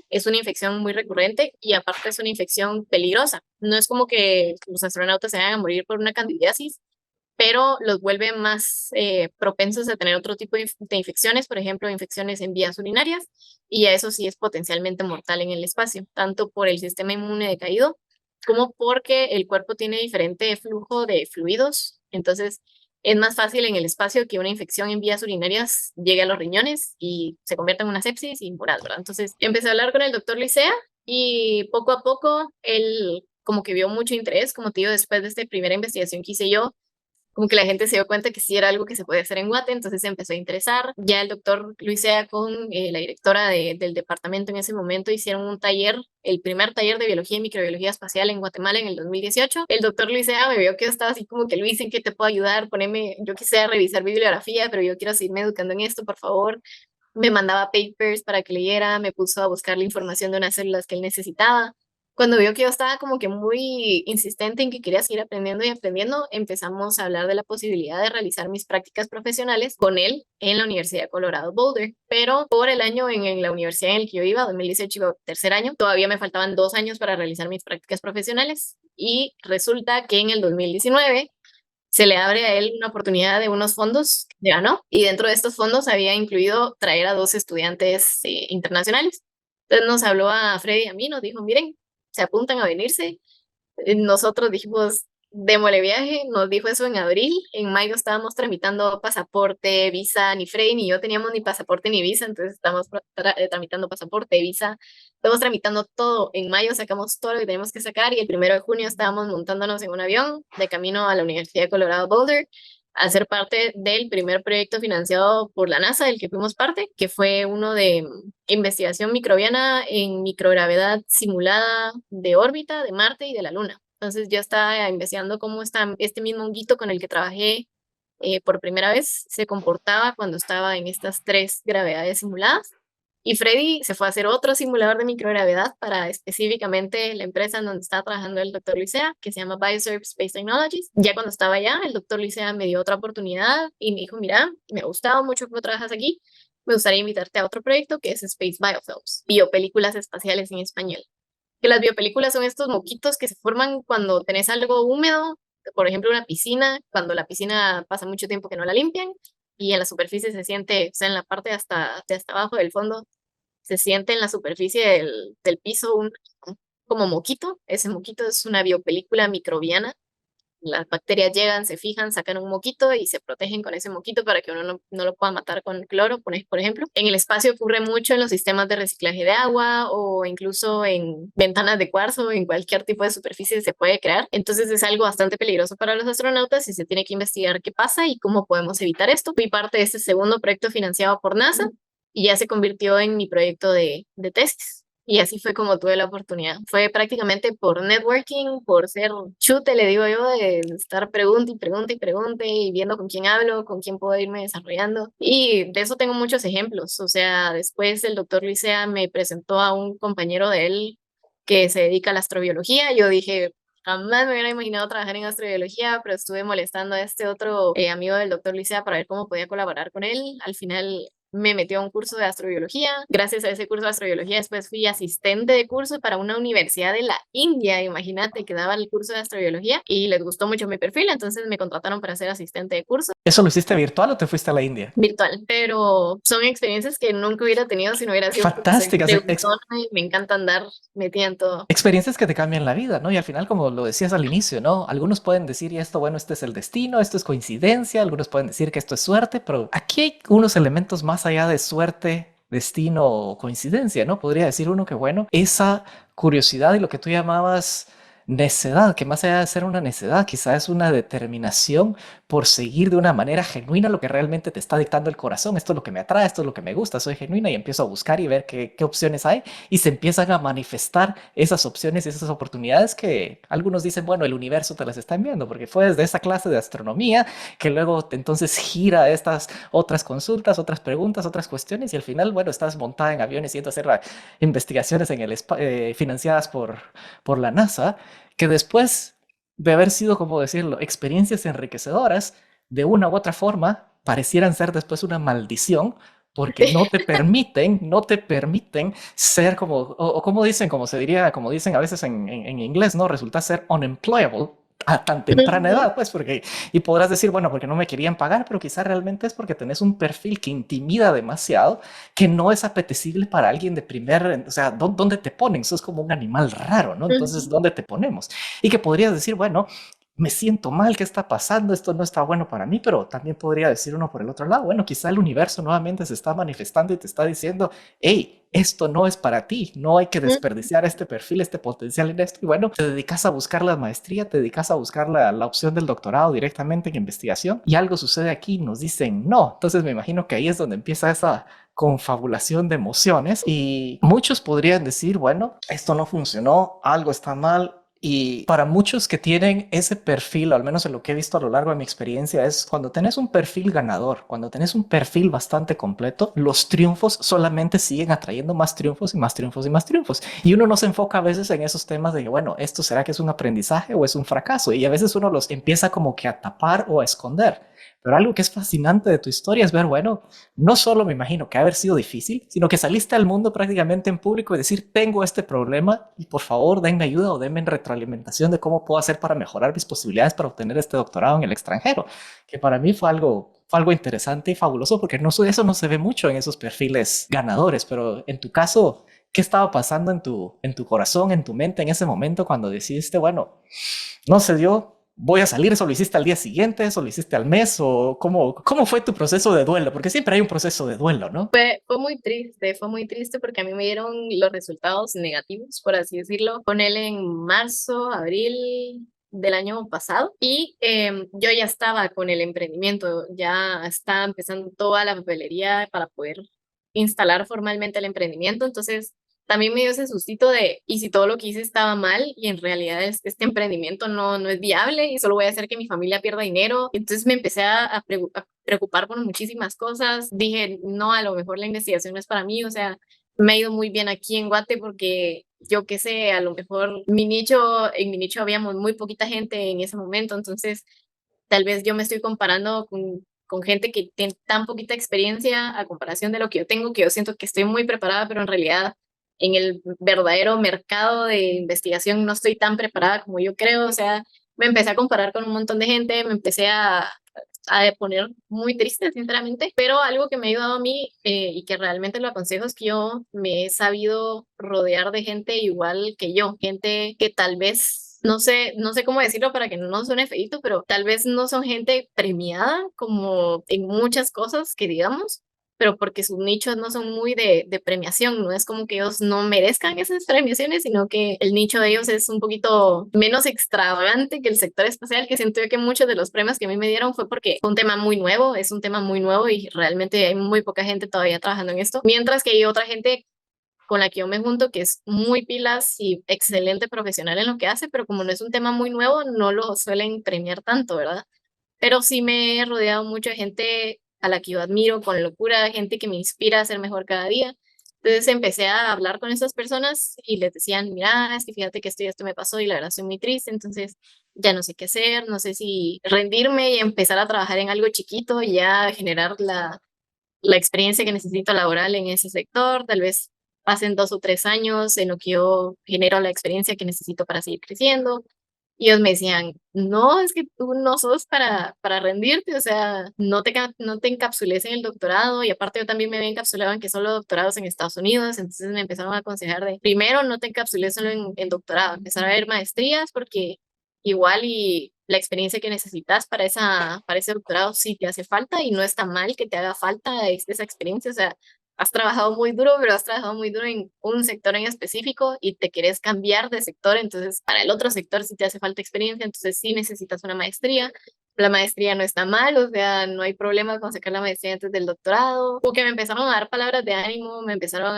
es una infección muy recurrente y aparte es una infección peligrosa. No es como que los astronautas se vayan a morir por una candidiasis, pero los vuelve más propensos a tener otro tipo de infecciones, por ejemplo, infecciones en vías urinarias, y eso sí es potencialmente mortal en el espacio, tanto por el sistema inmune decaído como porque el cuerpo tiene diferente flujo de fluidos. Entonces, es más fácil en el espacio que una infección en vías urinarias llegue a los riñones y se convierta en una sepsis y moral, ¿verdad? Entonces, empecé a hablar con el doctor Licea y poco a poco él como que vio mucho interés, como te digo, después de esta primera investigación que hice yo, como que la gente se dio cuenta que sí era algo que se podía hacer en Guate, entonces se empezó a interesar. Ya el doctor Luis Sea con la directora del departamento en ese momento hicieron un taller, el primer taller de biología y microbiología espacial en Guatemala en el 2018. El doctor Luis Sea me vio que yo estaba así como que, Luis, ¿en qué te puedo ayudar? Poneme, yo quisiera revisar bibliografía, pero yo quiero seguirme educando en esto, por favor. Me mandaba papers para que leyera, me puso a buscar la información de unas células que él necesitaba. Cuando vio que yo estaba como que muy insistente en que quería seguir aprendiendo y aprendiendo, empezamos a hablar de la posibilidad de realizar mis prácticas profesionales con él en la Universidad de Colorado Boulder. Pero por el año en la universidad en el que yo iba, 2018, iba tercer año, todavía me faltaban 2 años para realizar mis prácticas profesionales. Y resulta que en el 2019 se le abre a él una oportunidad de unos fondos que ganó y dentro de estos fondos había incluido traer a 2 estudiantes internacionales. Entonces nos habló a Freddy y a mí, nos dijo, miren, se apuntan a venirse. Nosotros dijimos, démosle viaje, nos dijo eso en abril, en mayo estábamos tramitando pasaporte, visa, ni Freddy ni yo teníamos ni pasaporte ni visa, entonces estamos tramitando pasaporte, visa, estamos tramitando todo, en mayo sacamos todo lo que teníamos que sacar y el 1 de junio estábamos montándonos en un avión de camino a la Universidad de Colorado Boulder a ser parte del primer proyecto financiado por la NASA, del que fuimos parte, que fue uno de investigación microbiana en microgravedad simulada de órbita de Marte y de la Luna. Entonces yo estaba investigando cómo está este mismo honguito con el que trabajé por primera vez se comportaba cuando estaba en estas 3 gravedades simuladas. Y Freddy se fue a hacer otro simulador de microgravedad para específicamente la empresa en donde estaba trabajando el doctor Licea, que se llama Bioserve Space Technologies. Ya cuando estaba allá, el doctor Licea me dio otra oportunidad y me dijo, mira, me ha gustado mucho cómo trabajas aquí, me gustaría invitarte a otro proyecto que es Space Biofilms, biopelículas espaciales en español. Que las biopelículas son estos moquitos que se forman cuando tenés algo húmedo, por ejemplo una piscina, cuando la piscina pasa mucho tiempo que no la limpian y en la superficie se siente, o sea, en la parte de hasta abajo del fondo, se siente en la superficie del piso un como moquito. Ese moquito es una biopelícula microbiana. Las bacterias llegan, se fijan, sacan un moquito y se protegen con ese moquito para que uno no lo pueda matar con cloro, por ejemplo. En el espacio ocurre mucho en los sistemas de reciclaje de agua o incluso en ventanas de cuarzo, en cualquier tipo de superficie se puede crear. Entonces es algo bastante peligroso para los astronautas y se tiene que investigar qué pasa y cómo podemos evitar esto. Fui parte de este segundo proyecto financiado por NASA y ya se convirtió en mi proyecto de tesis. Y así fue como tuve la oportunidad. Fue prácticamente por networking, por ser chute, le digo yo, de estar pregunte y pregunte y pregunte y viendo con quién hablo, con quién puedo irme desarrollando. Y de eso tengo muchos ejemplos. O sea, después el doctor Licea me presentó a un compañero de él que se dedica a la astrobiología. Yo dije, jamás me hubiera imaginado trabajar en astrobiología, pero estuve molestando a este otro amigo del doctor Licea para ver cómo podía colaborar con él. Al final me metió a un curso de astrobiología. Gracias a ese curso de astrobiología, después fui asistente de curso para una universidad de la India. Imagínate que daba el curso de astrobiología y les gustó mucho mi perfil, entonces me contrataron para ser asistente de curso.
¿Eso lo hiciste virtual o te fuiste a la India?
Virtual, pero son experiencias que nunca hubiera tenido si no hubiera sido porque soy
Fantásticas.
preguntona y me encanta andar metida en todo.
Experiencias que te cambian la vida, ¿no? Y al final, como lo decías al inicio, ¿no? Algunos pueden decir, y esto, bueno, este es el destino, esto es coincidencia, algunos pueden decir que esto es suerte, pero aquí hay unos elementos más allá de suerte, destino o coincidencia, ¿no? Podría decir uno que, bueno, esa curiosidad y lo que tú llamabas necedad, que más allá de ser una necedad, quizá es una determinación por seguir de una manera genuina lo que realmente te está dictando el corazón. Esto es lo que me atrae, esto es lo que me gusta, soy genuina y empiezo a buscar y ver qué opciones hay y se empiezan a manifestar esas opciones y esas oportunidades que algunos dicen, bueno, el universo te las está enviando, porque fue desde esa clase de astronomía que luego entonces gira estas otras consultas, otras preguntas, otras cuestiones y al final, bueno, estás montada en aviones yendo a hacer investigaciones en financiadas por la NASA, que después de haber sido, como decirlo, experiencias enriquecedoras, de una u otra forma, parecieran ser después una maldición, porque no te permiten ser como, o como dicen, como se diría, como dicen a veces en inglés, ¿no? Resulta ser unemployable a tan temprana edad, pues, porque, y podrás decir, bueno, porque no me querían pagar, pero quizás realmente es porque tenés un perfil que intimida demasiado, que no es apetecible para alguien de primer, o sea, ¿dónde te ponen? Eso es como un animal raro, ¿no? Entonces, ¿dónde te ponemos? Y que podrías decir, bueno, me siento mal, ¿qué está pasando? Esto no está bueno para mí, pero también podría decir uno por el otro lado, bueno, quizá el universo nuevamente se está manifestando y te está diciendo, hey, esto no es para ti, no hay que desperdiciar este perfil, este potencial en esto. Y bueno, te dedicas a buscar la maestría, te dedicas a buscar la opción del doctorado directamente en investigación y algo sucede aquí, nos dicen no. Entonces me imagino que ahí es donde empieza esa confabulación de emociones y muchos podrían decir, bueno, esto no funcionó, algo está mal. Y para muchos que tienen ese perfil, o al menos en lo que he visto a lo largo de mi experiencia, es cuando tenés un perfil ganador, cuando tenés un perfil bastante completo, los triunfos solamente siguen atrayendo más triunfos y más triunfos y más triunfos. Y uno no se enfoca a veces en esos temas de que, bueno, esto será que es un aprendizaje o es un fracaso. Y a veces uno los empieza como que a tapar o a esconder. Pero algo que es fascinante de tu historia es ver, bueno, no solo me imagino que haber sido difícil, sino que saliste al mundo prácticamente en público y decir, tengo este problema y por favor denme ayuda o denme retroalimentación de cómo puedo hacer para mejorar mis posibilidades para obtener este doctorado en el extranjero, que para mí fue algo interesante y fabuloso porque no, eso no se ve mucho en esos perfiles ganadores, pero en tu caso, ¿qué estaba pasando en tu corazón, en tu mente en ese momento cuando decidiste, bueno, no se dio? Voy a salir, ¿eso lo hiciste al día siguiente? ¿Eso lo hiciste al mes? ¿O cómo fue tu proceso de duelo? Porque siempre hay un proceso de duelo, ¿no?
Fue muy triste porque a mí me dieron los resultados negativos, por así decirlo, con él en marzo, abril del año pasado y yo ya estaba con el emprendimiento, ya estaba empezando toda la papelería para poder instalar formalmente el emprendimiento, entonces también me dio ese sustito de, ¿y si todo lo que hice estaba mal y en realidad este emprendimiento no es viable y solo voy a hacer que mi familia pierda dinero? Entonces me empecé a preocupar por muchísimas cosas. Dije, no, a lo mejor la investigación no es para mí, o sea, me ha ido muy bien aquí en Guate porque yo qué sé, a lo mejor en mi nicho habíamos muy poquita gente en ese momento, entonces tal vez yo me estoy comparando con gente que tiene tan poquita experiencia a comparación de lo que yo tengo, que yo siento que estoy muy preparada, pero en realidad en el verdadero mercado de investigación no estoy tan preparada como yo creo, o sea, me empecé a comparar con un montón de gente, me empecé a poner muy triste, sinceramente, pero algo que me ha ayudado a mí y que realmente lo aconsejo es que yo me he sabido rodear de gente igual que yo, gente que tal vez, no sé cómo decirlo para que no suene feíto, pero tal vez no son gente premiada como en muchas cosas que digamos, pero porque sus nichos no son muy de premiación, no es como que ellos no merezcan esas premiaciones, sino que el nicho de ellos es un poquito menos extravagante que el sector espacial, que siento yo que muchos de los premios que a mí me dieron fue porque fue un tema muy nuevo, es un tema muy nuevo y realmente hay muy poca gente todavía trabajando en esto, mientras que hay otra gente con la que yo me junto que es muy pilas y excelente profesional en lo que hace, pero como no es un tema muy nuevo, no lo suelen premiar tanto, ¿verdad? Pero sí me he rodeado mucho de gente a la que yo admiro con locura, gente que me inspira a ser mejor cada día. Entonces empecé a hablar con esas personas y les decían, mira, es que fíjate que esto y esto me pasó y la verdad estoy muy triste, entonces ya no sé qué hacer, no sé si rendirme y empezar a trabajar en algo chiquito y ya generar la experiencia que necesito laboral en ese sector, tal vez pasen 2 o 3 años en lo que yo genero la experiencia que necesito para seguir creciendo. Y ellos me decían, no, es que tú no sos para rendirte, o sea, no te encapsules en el doctorado. Y aparte yo también me había encapsulado en que solo doctorados en Estados Unidos, entonces me empezaron a aconsejar de, primero, no te encapsules solo en doctorado, empezar a ver maestrías, porque igual y la experiencia que necesitas para ese doctorado sí te hace falta y no está mal que te haga falta esa experiencia, o sea, has trabajado muy duro, pero has trabajado muy duro en un sector en específico y te quieres cambiar de sector, entonces para el otro sector sí te hace falta experiencia, entonces sí necesitas una maestría. La maestría no está mal, o sea, no hay problema con sacar la maestría antes del doctorado. O que me empezaron a dar palabras de ánimo, me empezaron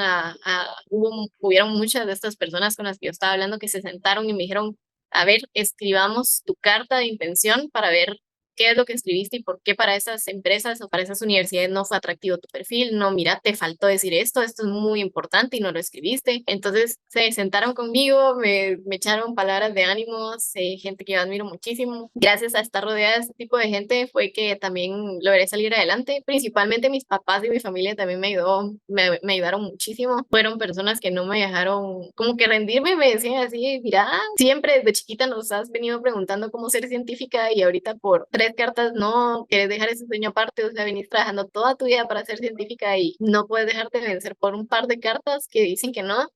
hubieron muchas de estas personas con las que yo estaba hablando que se sentaron y me dijeron, a ver, escribamos tu carta de intención para ver qué es lo que escribiste y por qué para esas empresas o para esas universidades no fue atractivo tu perfil. No, mira, te faltó decir esto es muy importante y no lo escribiste. Entonces se sentaron conmigo, me echaron palabras de ánimos, gente que yo admiro muchísimo. Gracias a estar rodeada de este tipo de gente fue que también logré salir adelante. Principalmente mis papás y mi familia también me ayudaron muchísimo. Fueron personas que no me dejaron como que rendirme, me decían así, mira, siempre desde chiquita nos has venido preguntando cómo ser científica y ahorita por 3 cartas no quieres dejar ese sueño aparte, o sea, venís trabajando toda tu vida para ser científica y no puedes dejarte vencer por un par de cartas que dicen que no.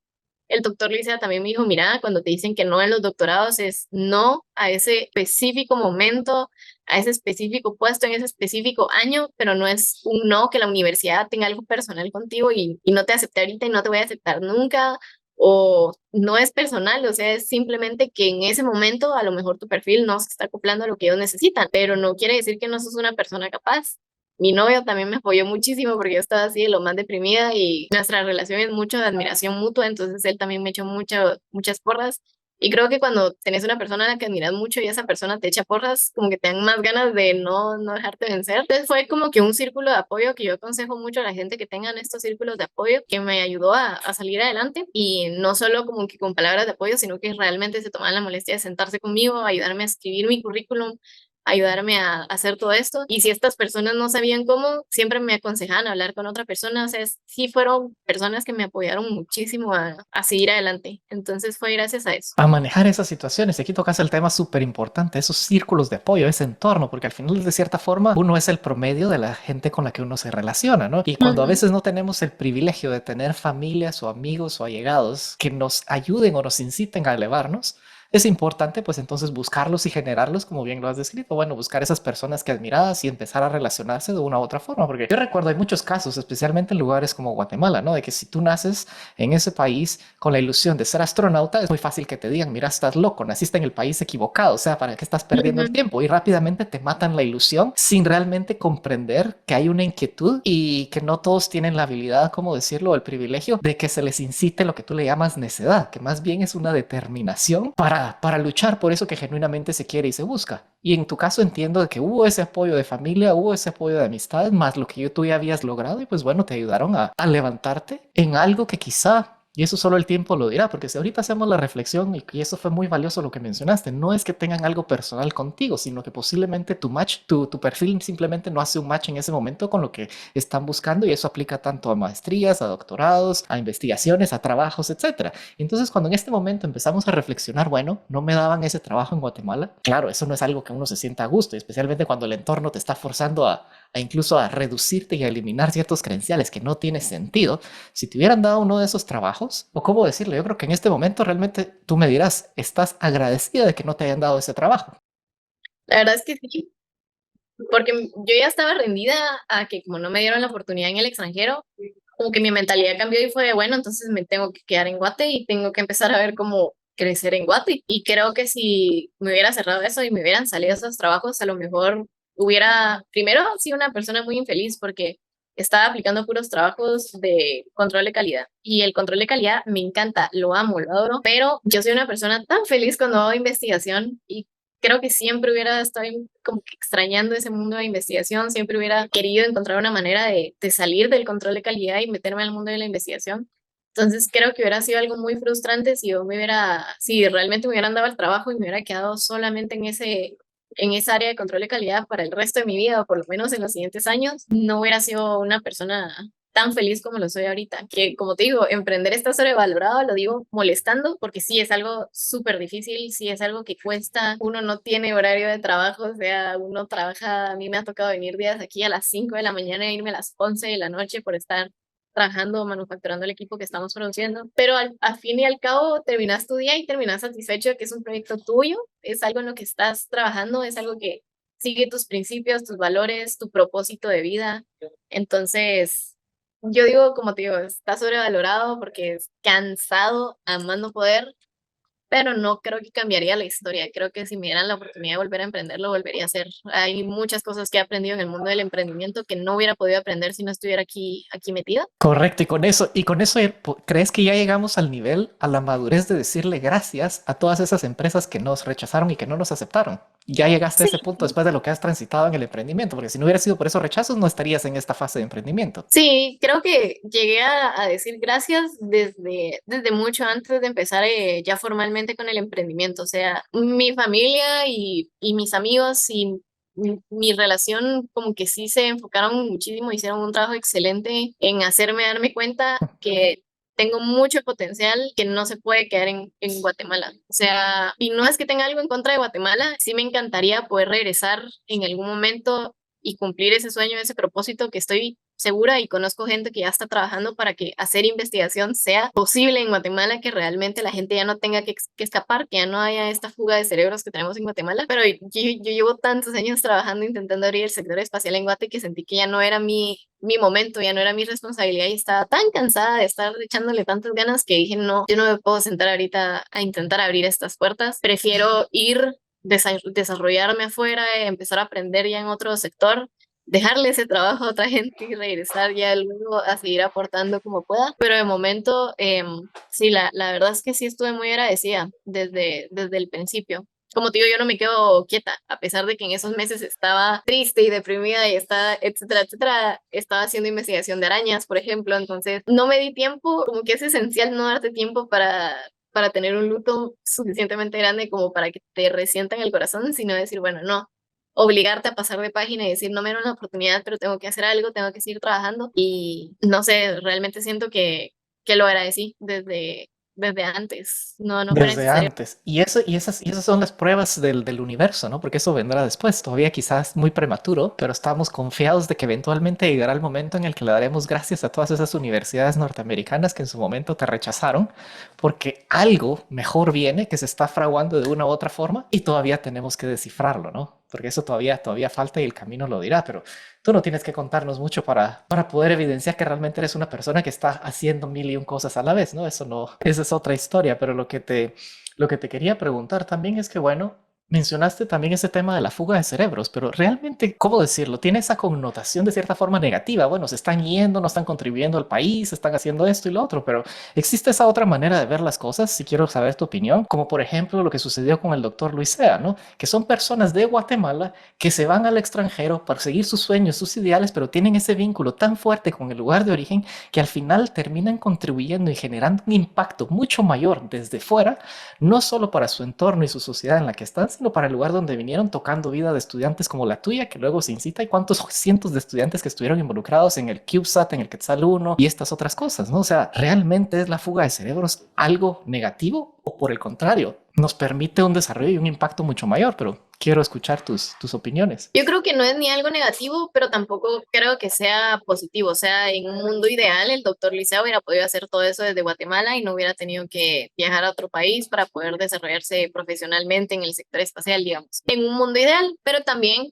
El doctor Lisa también me dijo, mira, cuando te dicen que no en los doctorados es no a ese específico momento, a ese específico puesto, en ese específico año, pero no es un no que la universidad tenga algo personal contigo y no te acepte ahorita y no te voy a aceptar nunca, o no es personal, o sea, es simplemente que en ese momento a lo mejor tu perfil no se está acoplando a lo que ellos necesitan, pero no quiere decir que no sos una persona capaz. Mi novio también me apoyó muchísimo porque yo estaba así de lo más deprimida y nuestra relación es mucho de admiración mutua, entonces él también me echó muchas porras. Y creo que cuando tenés una persona a la que admiras mucho y esa persona te echa porras, como que te dan más ganas de no dejarte vencer. Entonces fue como que un círculo de apoyo que yo aconsejo mucho a la gente que tengan estos círculos de apoyo, que me ayudó a salir adelante. Y no solo como que con palabras de apoyo, sino que realmente se tomaban la molestia de sentarse conmigo, ayudarme a escribir mi currículum, ayudarme a hacer todo esto. Y si estas personas no sabían cómo, siempre me aconsejaban hablar con otra persona. O sea, sí fueron personas que me apoyaron muchísimo a seguir adelante. Entonces fue gracias a eso.
A manejar esas situaciones. Y aquí tocas el tema súper importante, esos círculos de apoyo, ese entorno, porque al final, de cierta forma, uno es el promedio de la gente con la que uno se relaciona, ¿no? Y cuando a
Ujú.
veces no tenemos el privilegio de tener familias o amigos o allegados que nos ayuden o nos inciten a elevarnos, es importante pues entonces buscarlos y generarlos como bien lo has descrito. Bueno, buscar esas personas que admirabas y empezar a relacionarse de una u otra forma, porque yo recuerdo hay muchos casos, especialmente en lugares como Guatemala, ¿no? De que si tú naces en ese país con la ilusión de ser astronauta, es muy fácil que te digan, mira, estás loco, naciste en el país equivocado, o sea, ¿para qué estás perdiendo el
Ujú.
tiempo? Y rápidamente te matan la ilusión sin realmente comprender que hay una inquietud y que no todos tienen la habilidad, como decirlo, o el privilegio de que se les incite lo que tú le llamas necedad, que más bien es una determinación para luchar por eso que genuinamente se quiere y se busca. Y en tu caso entiendo de que hubo ese apoyo de familia, hubo ese apoyo de amistades, más lo que tú ya habías logrado y pues bueno, te ayudaron a levantarte en algo que quizá y eso solo el tiempo lo dirá, porque si ahorita hacemos la reflexión, y eso fue muy valioso lo que mencionaste, no es que tengan algo personal contigo, sino que posiblemente tu match, tu perfil simplemente no hace un match en ese momento con lo que están buscando y eso aplica tanto a maestrías, a doctorados, a investigaciones, a trabajos, etcétera. Entonces, cuando en este momento empezamos a reflexionar, bueno, no me daban ese trabajo en Guatemala, claro, eso no es algo que uno se sienta a gusto, especialmente cuando el entorno te está forzando a incluso a reducirte y a eliminar ciertos credenciales que no tiene sentido. Si te hubieran dado uno de esos trabajos, o cómo decirlo, yo creo que en este momento realmente tú me dirás, estás agradecida de que no te hayan dado ese trabajo.
La verdad es que sí, porque yo ya estaba rendida a que como no me dieron la oportunidad en el extranjero, como que mi mentalidad cambió y fue, bueno, entonces me tengo que quedar en Guate y tengo que empezar a ver cómo crecer en Guate. Y creo que si me hubiera cerrado eso y me hubieran salido esos trabajos, a lo mejor hubiera, primero, sido una persona muy infeliz porque estaba aplicando puros trabajos de control de calidad. Y el control de calidad me encanta, lo amo, lo adoro, pero yo soy una persona tan feliz cuando hago investigación y creo que siempre hubiera estado como que extrañando ese mundo de investigación, siempre hubiera querido encontrar una manera de salir del control de calidad y meterme al mundo de la investigación. Entonces creo que hubiera sido algo muy frustrante si si realmente me hubieran dado el trabajo y me hubiera quedado solamente en esa área de control de calidad para el resto de mi vida, o por lo menos en los siguientes años, no hubiera sido una persona tan feliz como lo soy ahorita. Que como te digo, emprender está sobrevalorado, lo digo molestando, porque sí es algo súper difícil, sí es algo que cuesta, uno no tiene horario de trabajo, o sea, uno trabaja, a mí me ha tocado venir días aquí a las 5 de la mañana e irme a las 11 de la noche por estar trabajando o manufacturando el equipo que estamos produciendo, pero al fin y al cabo terminas tu día y terminas satisfecho de que es un proyecto tuyo, es algo en lo que estás trabajando, es algo que sigue tus principios, tus valores, tu propósito de vida. Entonces, yo digo, como te digo, está sobrevalorado porque es cansado a más no poder, pero no creo que cambiaría la historia. Creo que si me dieran la oportunidad de volver a emprender, lo volvería a hacer. Hay muchas cosas que he aprendido en el mundo del emprendimiento que no hubiera podido aprender si no estuviera aquí metida.
Correcto, y con eso, ¿crees que ya llegamos al nivel, a la madurez de decirle gracias a todas esas empresas que nos rechazaron y que no nos aceptaron? Ya llegaste a
Sí,
ese punto después de lo que has transitado en el emprendimiento, porque si no hubiera sido por esos rechazos, no estarías en esta fase de emprendimiento.
sí, creo que llegué a decir gracias desde mucho antes de empezar ya formalmente con el emprendimiento. O sea, mi familia y mis amigos y mi relación como que sí se enfocaron muchísimo, hicieron un trabajo excelente en hacerme darme cuenta que tengo mucho potencial que no se puede quedar en Guatemala. O sea, y no es que tenga algo en contra de Guatemala, sí me encantaría poder regresar en algún momento y cumplir ese sueño, ese propósito que estoy segura y conozco gente que ya está trabajando para que hacer investigación sea posible en Guatemala, que realmente la gente ya no tenga que escapar, que ya no haya esta fuga de cerebros que tenemos en Guatemala. Pero yo llevo tantos años trabajando intentando abrir el sector espacial en Guate que sentí que ya no era mi momento, ya no era mi responsabilidad y estaba tan cansada de estar echándole tantas ganas que dije, no, yo no me puedo sentar ahorita a intentar abrir estas puertas, prefiero ir desarrollarme afuera, empezar a aprender ya en otro sector, dejarle ese trabajo a otra gente y regresar ya luego a seguir aportando como pueda. Pero de momento, sí, la verdad es que sí estuve muy agradecida desde el principio. Como te digo, yo no me quedo quieta, a pesar de que en esos meses estaba triste y deprimida y estaba, etcétera, etcétera, estaba haciendo investigación de arañas, por ejemplo, entonces no me di tiempo, como que es esencial no darte tiempo para tener un luto suficientemente grande como para que te resientan el corazón, sino decir, bueno, no, obligarte a pasar de página y decir, no me dieron la oportunidad, pero tengo que hacer algo, tengo que seguir trabajando. Y no sé, realmente siento que lo agradecí desde antes, no fue
Desde
necesario.
antes. Y esas son las pruebas del universo, ¿no? Porque eso vendrá después. Todavía quizás muy prematuro, pero estamos confiados de que eventualmente llegará el momento en el que le daremos gracias a todas esas universidades norteamericanas que en su momento te rechazaron, porque algo mejor viene que se está fraguando de una u otra forma y todavía tenemos que descifrarlo, ¿no? Porque eso todavía falta y el camino lo dirá, pero tú no tienes que contarnos mucho para poder evidenciar que realmente eres una persona que está haciendo mil y un cosas a la vez, ¿no? Eso no, esa es otra historia, pero lo que te quería preguntar también es que, bueno, mencionaste también ese tema de la fuga de cerebros, pero realmente, ¿cómo decirlo? Tiene esa connotación de cierta forma negativa. Bueno, se están yendo, no están contribuyendo al país, están haciendo esto y lo otro, pero existe esa otra manera de ver las cosas, si quiero saber tu opinión, como por ejemplo lo que sucedió con el doctor Luis Sea, ¿no? Que son personas de Guatemala que se van al extranjero para seguir sus sueños, sus ideales, pero tienen ese vínculo tan fuerte con el lugar de origen que al final terminan contribuyendo y generando un impacto mucho mayor desde fuera, no solo para su entorno y su sociedad en la que están, sino para el lugar donde vinieron, tocando vida de estudiantes como la tuya, que luego se incita, y cuántos cientos de estudiantes que estuvieron involucrados en el CubeSat, en el Quetzal 1 y estas otras cosas, ¿no? O sea, ¿realmente es la fuga de cerebros algo negativo o por el contrario, nos permite un desarrollo y un impacto mucho mayor? Pero quiero escuchar tus opiniones.
Yo creo que no es ni algo negativo, pero tampoco creo que sea positivo. O sea, en un mundo ideal, el doctor Liceo hubiera podido hacer todo eso desde Guatemala y no hubiera tenido que viajar a otro país para poder desarrollarse profesionalmente en el sector espacial, digamos. En un mundo ideal, pero también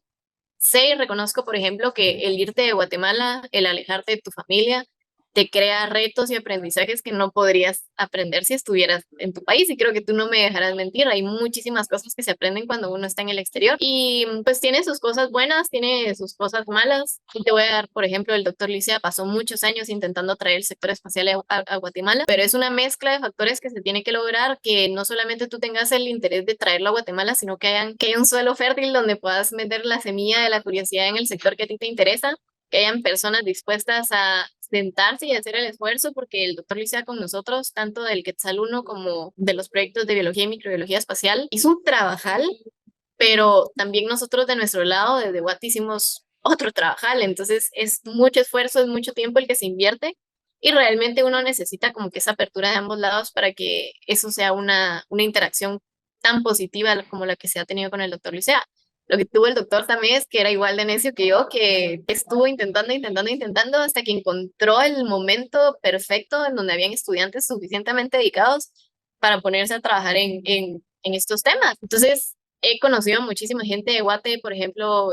sé y reconozco, por ejemplo, que el irte de Guatemala, el alejarte de tu familia, te crea retos y aprendizajes que no podrías aprender si estuvieras en tu país. Y creo que tú no me dejarás mentir, hay muchísimas cosas que se aprenden cuando uno está en el exterior. Y pues tiene sus cosas buenas, tiene sus cosas malas. Y te voy a dar, por ejemplo, el doctor Licea pasó muchos años intentando traer el sector espacial a Guatemala, pero es una mezcla de factores que se tiene que lograr, que no solamente tú tengas el interés de traerlo a Guatemala, sino que haya un suelo fértil donde puedas meter la semilla de la curiosidad en el sector que a ti te interesa, que hayan personas dispuestas a sentarse y hacer el esfuerzo, porque el doctor Licea con nosotros, tanto del Quetzal 1 como de los proyectos de biología y microbiología espacial, hizo un trabajal, pero también nosotros de nuestro lado, desde Watt, hicimos otro trabajal. Entonces es mucho esfuerzo, es mucho tiempo el que se invierte, y realmente uno necesita como que esa apertura de ambos lados para que eso sea una interacción tan positiva como la que se ha tenido con el doctor Licea. Lo que tuvo el doctor también es que era igual de necio que yo, que estuvo intentando hasta que encontró el momento perfecto en donde habían estudiantes suficientemente dedicados para ponerse a trabajar en estos temas. Entonces, he conocido a muchísima gente de Guate, por ejemplo,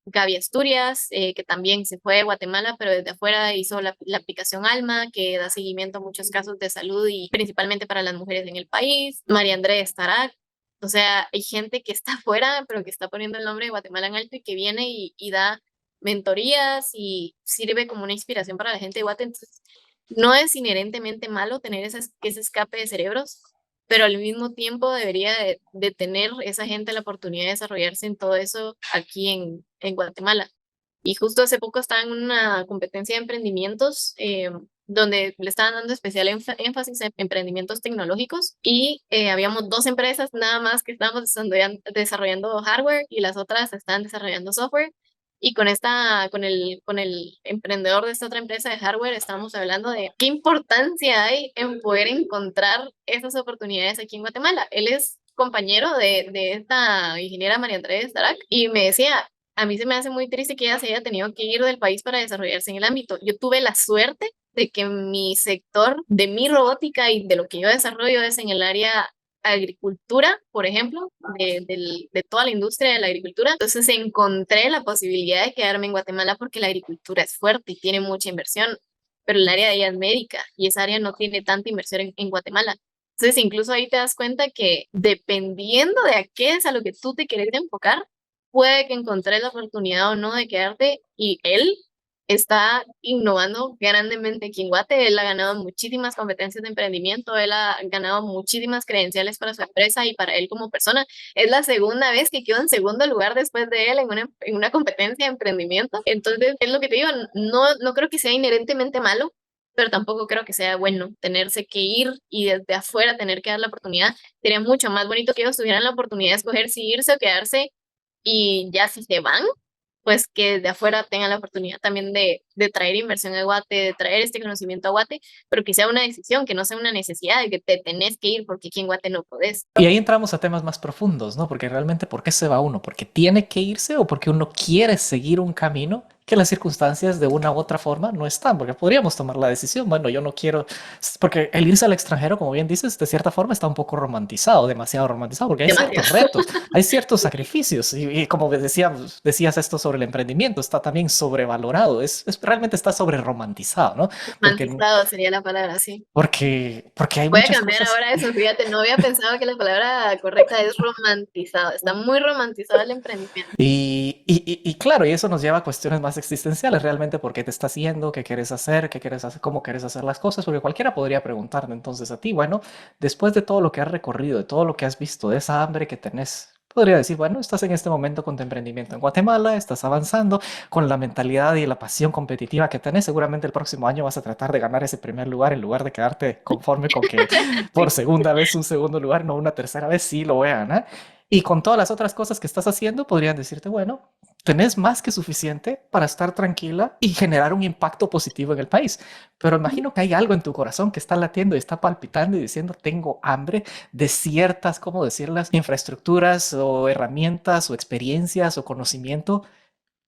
Gaby Asturias, que también se fue de Guatemala, pero desde afuera hizo la aplicación Alma, que da seguimiento a muchos casos de salud y principalmente para las mujeres en el país. María Andrea Starac. O sea, hay gente que está afuera, pero que está poniendo el nombre de Guatemala en alto y que viene y da mentorías y sirve como una inspiración para la gente de Guate. Entonces, no es inherentemente malo tener ese escape de cerebros, pero al mismo tiempo debería de tener esa gente la oportunidad de desarrollarse en todo eso aquí en Guatemala. Y justo hace poco estaba en una competencia de emprendimientos, donde le estaban dando especial énfasis en emprendimientos tecnológicos, y habíamos dos empresas nada más que estábamos desarrollando hardware y las otras estaban desarrollando software. Y con el emprendedor de esta otra empresa de hardware estábamos hablando de qué importancia hay en poder encontrar esas oportunidades aquí en Guatemala. Él es compañero de esta ingeniera María Andrea Starac, y me decía, a mí se me hace muy triste que ella se haya tenido que ir del país para desarrollarse en el ámbito. Yo tuve la suerte de que mi sector de mi robótica y de lo que yo desarrollo es en el área agricultura, por ejemplo, de toda la industria de la agricultura. Entonces encontré la posibilidad de quedarme en Guatemala porque la agricultura es fuerte y tiene mucha inversión, pero el área de ella es médica y esa área no tiene tanta inversión en Guatemala. Entonces incluso ahí te das cuenta que dependiendo de a qué es a lo que tú te quieres enfocar, puede que encontres la oportunidad o no de quedarte. Y él está innovando grandemente aquí en Guate. Él ha ganado muchísimas competencias de emprendimiento, él ha ganado muchísimas credenciales para su empresa y para él como persona. Es la segunda vez que quedó en segundo lugar después de él en una competencia de emprendimiento. Entonces, es lo que te digo, no creo que sea inherentemente malo, pero tampoco creo que sea bueno tenerse que ir y desde afuera tener que dar la oportunidad. Sería mucho más bonito que ellos tuvieran la oportunidad de escoger si irse o quedarse, y ya si se van, pues que de afuera tengan la oportunidad también de traer inversión a Guate, de traer este conocimiento a Guate, pero que sea una decisión, que no sea una necesidad de que te tenés que ir porque aquí en Guate no podés.
Y ahí entramos a temas más profundos, ¿no? Porque realmente, ¿por qué se va uno? ¿Porque tiene que irse o porque uno quiere seguir un camino que las circunstancias de una u otra forma no están? Porque podríamos tomar la decisión, bueno, yo no quiero, porque el irse al extranjero, como bien dices, de cierta forma está un poco romantizado, demasiado romantizado, porque hay ciertos retos, hay ciertos sacrificios y como decías esto sobre el emprendimiento, está también sobrevalorado, realmente está sobre romantizado, ¿no?
Romantizado sería la palabra, sí.
Porque hay
Voy a
muchas
cambiar
cosas.
ahora eso, fíjate, no había pensado que la palabra correcta es romantizado, está muy romantizado el emprendimiento.
Y claro, y eso nos lleva a cuestiones más existenciales, realmente por qué te estás yendo, qué quieres hacer, cómo quieres hacer las cosas, porque cualquiera podría preguntarte entonces a ti, bueno, después de todo lo que has recorrido, de todo lo que has visto, de esa hambre que tenés, podría decir, bueno, estás en este momento con tu emprendimiento en Guatemala, estás avanzando con la mentalidad y la pasión competitiva que tenés, seguramente el próximo año vas a tratar de ganar ese primer lugar en lugar de quedarte conforme con que por segunda vez un segundo lugar, no una tercera vez, sí lo voy a ganar. Y con todas las otras cosas que estás haciendo, podrían decirte, bueno, tenés más que suficiente para estar tranquila y generar un impacto positivo en el país. Pero imagino que hay algo en tu corazón que está latiendo y está palpitando y diciendo, tengo hambre de ciertas, ¿cómo decirlas?, infraestructuras o herramientas o experiencias o conocimiento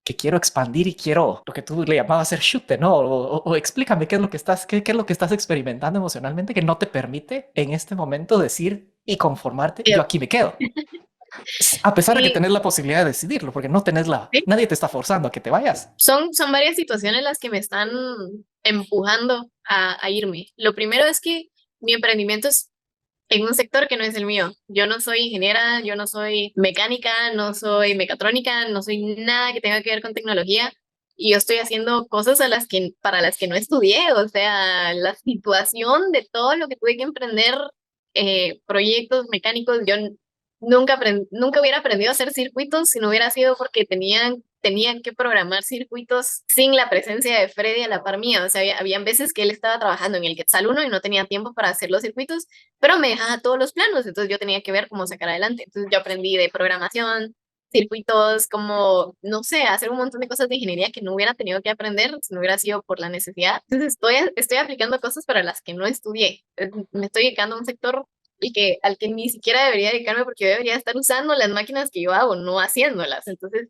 que quiero expandir y quiero lo que tú le llamabas hacer chute, ¿no? O explícame qué es lo que qué es lo que estás experimentando emocionalmente que no te permite en este momento decir y conformarte, yo aquí me quedo. A pesar de que
Sí,
tenés la posibilidad de decidirlo, porque no tenés
sí.
nadie te está forzando a que te vayas.
Son varias situaciones las que me están empujando a irme. Lo primero es que mi emprendimiento es en un sector que no es el mío. Yo no soy ingeniera, yo no soy mecánica, no soy mecatrónica, no soy nada que tenga que ver con tecnología. Y yo estoy haciendo cosas para las que no estudié. O sea, la situación de todo lo que tuve que emprender, proyectos mecánicos, nunca hubiera aprendido a hacer circuitos si no hubiera sido porque tenían que programar circuitos sin la presencia de Freddy a la par mía. O sea, habían veces que él estaba trabajando en el Quetzal 1 y no tenía tiempo para hacer los circuitos, pero me dejaba todos los planos, entonces yo tenía que ver cómo sacar adelante. Entonces yo aprendí de programación, circuitos, como, no sé, hacer un montón de cosas de ingeniería que no hubiera tenido que aprender si no hubiera sido por la necesidad. Entonces estoy aplicando cosas para las que no estudié. Me estoy dedicando a un sector al que ni siquiera debería dedicarme porque yo debería estar usando las máquinas que yo hago, no haciéndolas. Entonces,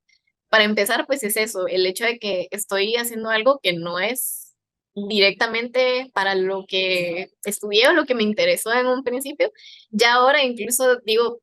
para empezar, pues es eso, el hecho de que estoy haciendo algo que no es directamente para lo que estudié o lo que me interesó en un principio. Ya ahora incluso digo,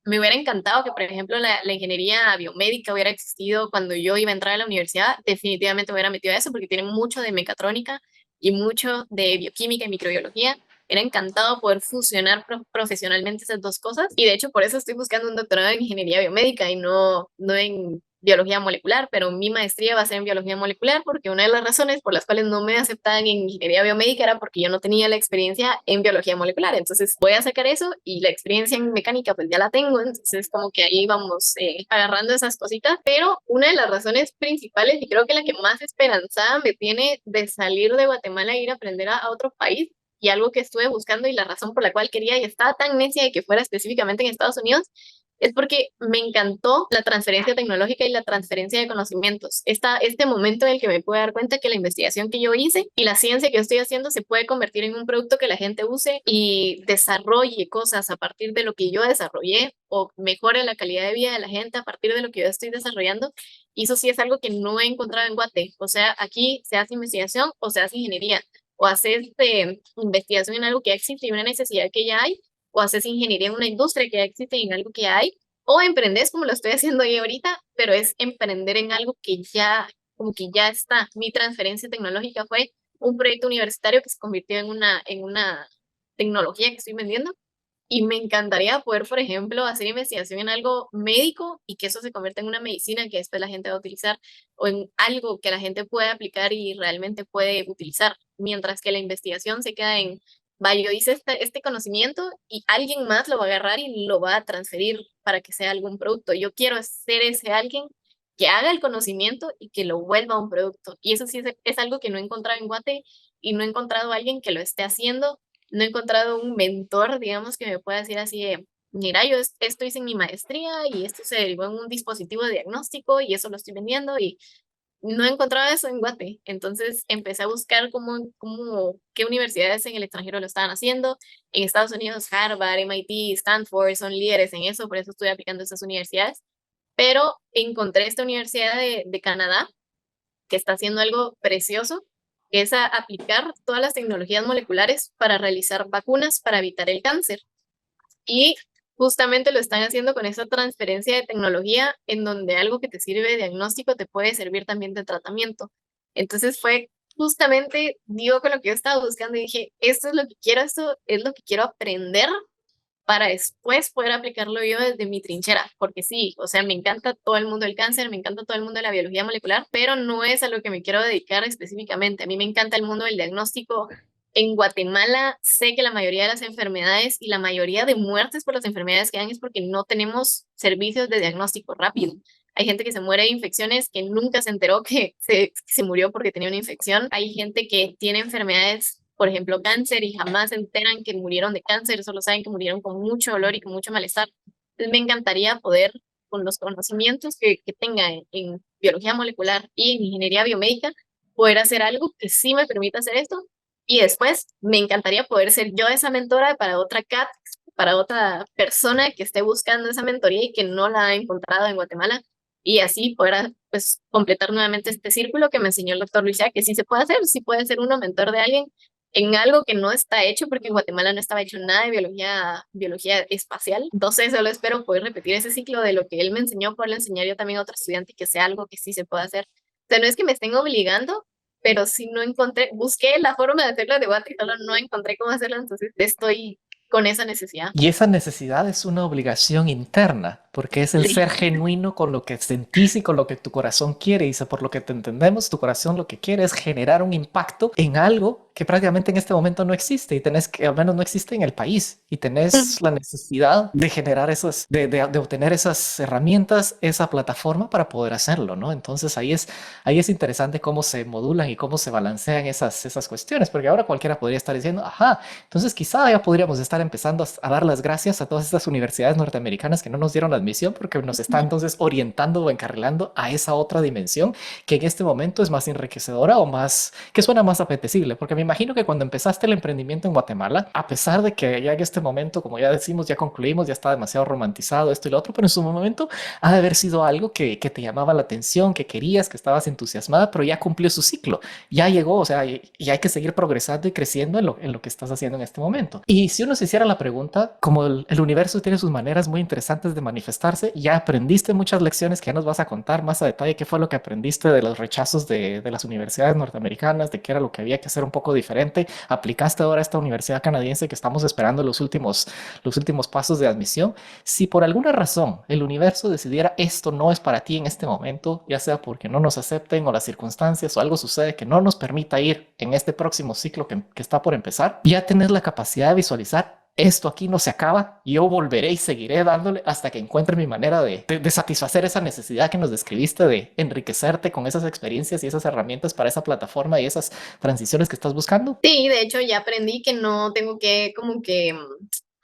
me hubiera encantado que, por ejemplo, la ingeniería biomédica hubiera existido cuando yo iba a entrar a la universidad. Definitivamente me hubiera metido a eso porque tiene mucho de mecatrónica y mucho de bioquímica y microbiología. Era encantado poder fusionar profesionalmente esas dos cosas y de hecho por eso estoy buscando un doctorado en ingeniería biomédica y no en biología molecular, pero mi maestría va a ser en biología molecular porque una de las razones por las cuales no me aceptaban en ingeniería biomédica era porque yo no tenía la experiencia en biología molecular. Entonces voy a sacar eso y la experiencia en mecánica pues ya la tengo, entonces como que ahí vamos agarrando esas cositas, pero una de las razones principales y creo que la que más esperanzada me tiene de salir de Guatemala e ir a aprender a otro país y algo que estuve buscando y la razón por la cual quería y estaba tan necia de que fuera específicamente en Estados Unidos es porque me encantó la transferencia tecnológica y la transferencia de conocimientos. Este momento en el que me pude dar cuenta que la investigación que yo hice y la ciencia que yo estoy haciendo se puede convertir en un producto que la gente use y desarrolle cosas a partir de lo que yo desarrollé o mejore la calidad de vida de la gente a partir de lo que yo estoy desarrollando. Y eso sí es algo que no he encontrado en Guate. O sea, aquí se hace investigación o se hace ingeniería o haces investigación en algo que ya existe y una necesidad que ya hay, o haces ingeniería en una industria que ya existe y en algo que ya hay, o emprendes como lo estoy haciendo yo ahorita, pero es emprender en algo que ya, como que ya está. Mi transferencia tecnológica fue un proyecto universitario que se convirtió en una tecnología que estoy vendiendo y me encantaría poder, por ejemplo, hacer investigación en algo médico y que eso se convierta en una medicina que después la gente va a utilizar o en algo que la gente puede aplicar y realmente puede utilizar, mientras que la investigación se queda en, va, yo hice este conocimiento y alguien más lo va a agarrar y lo va a transferir para que sea algún producto. Yo quiero ser ese alguien que haga el conocimiento y que lo vuelva un producto. Y eso sí es algo que no he encontrado en Guate y no he encontrado a alguien que lo esté haciendo, no he encontrado un mentor, digamos, que me pueda decir así de, mira, esto hice en mi maestría y esto se derivó en un dispositivo de diagnóstico y eso lo estoy vendiendo y no he encontrado eso en Guate. Entonces empecé a buscar qué universidades en el extranjero lo estaban haciendo. En Estados Unidos, Harvard, MIT, Stanford son líderes en eso, por eso estoy aplicando a esas universidades. Pero encontré esta universidad de Canadá que está haciendo algo precioso, que es aplicar todas las tecnologías moleculares para realizar vacunas para evitar el cáncer. Y justamente lo están haciendo con esa transferencia de tecnología en donde algo que te sirve de diagnóstico te puede servir también de tratamiento. Entonces fue justamente, digo, con lo que yo estaba buscando y dije, esto es lo que quiero, esto es lo que quiero aprender para después poder aplicarlo yo desde mi trinchera, porque sí, o sea, me encanta todo el mundo del cáncer, me encanta todo el mundo de la biología molecular, pero no es a lo que me quiero dedicar específicamente. A mí me encanta el mundo del diagnóstico. En Guatemala sé que la mayoría de las enfermedades y la mayoría de muertes por las enfermedades que dan es porque no tenemos servicios de diagnóstico rápido. Hay gente que se muere de infecciones que nunca se enteró que se murió porque tenía una infección. Hay gente que tiene enfermedades, por ejemplo, cáncer y jamás se enteran que murieron de cáncer, solo saben que murieron con mucho dolor y con mucho malestar. Entonces me encantaría poder, con los conocimientos que tenga en biología molecular y en ingeniería biomédica, poder hacer algo que sí me permita hacer esto. Y después me encantaría poder ser yo esa mentora para otra CAT, para otra persona que esté buscando esa mentoría y que no la ha encontrado en Guatemala. Y así poder pues, completar nuevamente este círculo que me enseñó el doctor Luis, que sí se puede hacer, sí puede ser uno mentor de alguien en algo que no está hecho, porque en Guatemala no estaba hecho nada de biología espacial. Entonces, solo espero poder repetir ese ciclo de lo que él me enseñó, poderle enseñar yo también a otro estudiante y que sea algo que sí se pueda hacer. O sea, no es que me estén obligando, pero sí no encontré, busqué la forma de hacerlo de Guate y solo no encontré cómo hacerlo, entonces estoy con esa necesidad.
Y esa necesidad es una obligación interna, porque es el ser
Sí.
genuino con lo que sentís y con lo que tu corazón quiere. Y por lo que te entendemos, tu corazón lo que quiere es generar un impacto en algo que prácticamente en este momento no existe y tenés que, al menos no existe en el país. Y tenés la necesidad de generar esas, de obtener esas herramientas, esa plataforma para poder hacerlo, ¿no? Entonces ahí es interesante cómo se modulan y cómo se balancean esas cuestiones, porque ahora cualquiera podría estar diciendo, ajá, entonces quizá ya podríamos estar empezando a dar las gracias a todas estas universidades norteamericanas que no nos dieron la admisión porque nos está entonces orientando o encarrilando a esa otra dimensión que en este momento es más enriquecedora o más, que suena más apetecible. Porque me imagino que cuando empezaste el emprendimiento en Guatemala, a pesar de que ya en este momento, como ya decimos, ya concluimos, ya está demasiado romantizado esto y lo otro, pero en su momento ha de haber sido algo que te llamaba la atención, que querías, que estabas entusiasmada, pero ya cumplió su ciclo, ya llegó, o sea, y hay que seguir progresando y creciendo en lo que estás haciendo en este momento. Y si uno se hiciera la pregunta, como el universo tiene sus maneras muy interesantes de manifestarse, ya aprendiste muchas lecciones que ya nos vas a contar más a detalle qué fue lo que aprendiste de los rechazos de las universidades norteamericanas, de qué era lo que había que hacer un poco diferente, aplicaste ahora a esta universidad canadiense que estamos esperando los últimos pasos de admisión. Si por alguna razón el universo decidiera esto no es para ti en este momento, ya sea porque no nos acepten o las circunstancias o algo sucede que no nos permita ir en este próximo ciclo que está por empezar, ya tenés la capacidad de visualizar esto aquí no se acaba, yo volveré y seguiré dándole hasta que encuentre mi manera de satisfacer esa necesidad que nos describiste de enriquecerte con esas experiencias y esas herramientas para esa plataforma y esas transiciones que estás buscando.
Sí, de hecho ya aprendí que no tengo que como que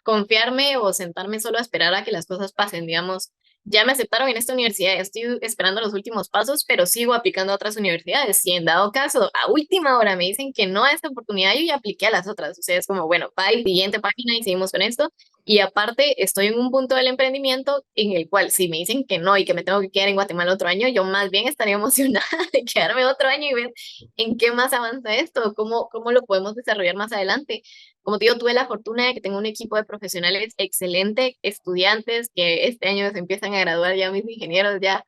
confiarme o sentarme solo a esperar a que las cosas pasen, digamos. Ya me aceptaron en esta universidad, estoy esperando los últimos pasos, pero sigo aplicando a otras universidades. Si en dado caso, a última hora me dicen que no a esta oportunidad, yo ya apliqué a las otras. O sea, es como, bueno, bye, siguiente página y seguimos con esto. Y aparte, estoy en un punto del emprendimiento en el cual si me dicen que no y que me tengo que quedar en Guatemala otro año, yo más bien estaría emocionada de quedarme otro año y ver en qué más avanza esto, cómo lo podemos desarrollar más adelante. Como te digo, tuve la fortuna de que tengo un equipo de profesionales excelente, estudiantes que este año se empiezan a graduar, ya mis ingenieros ya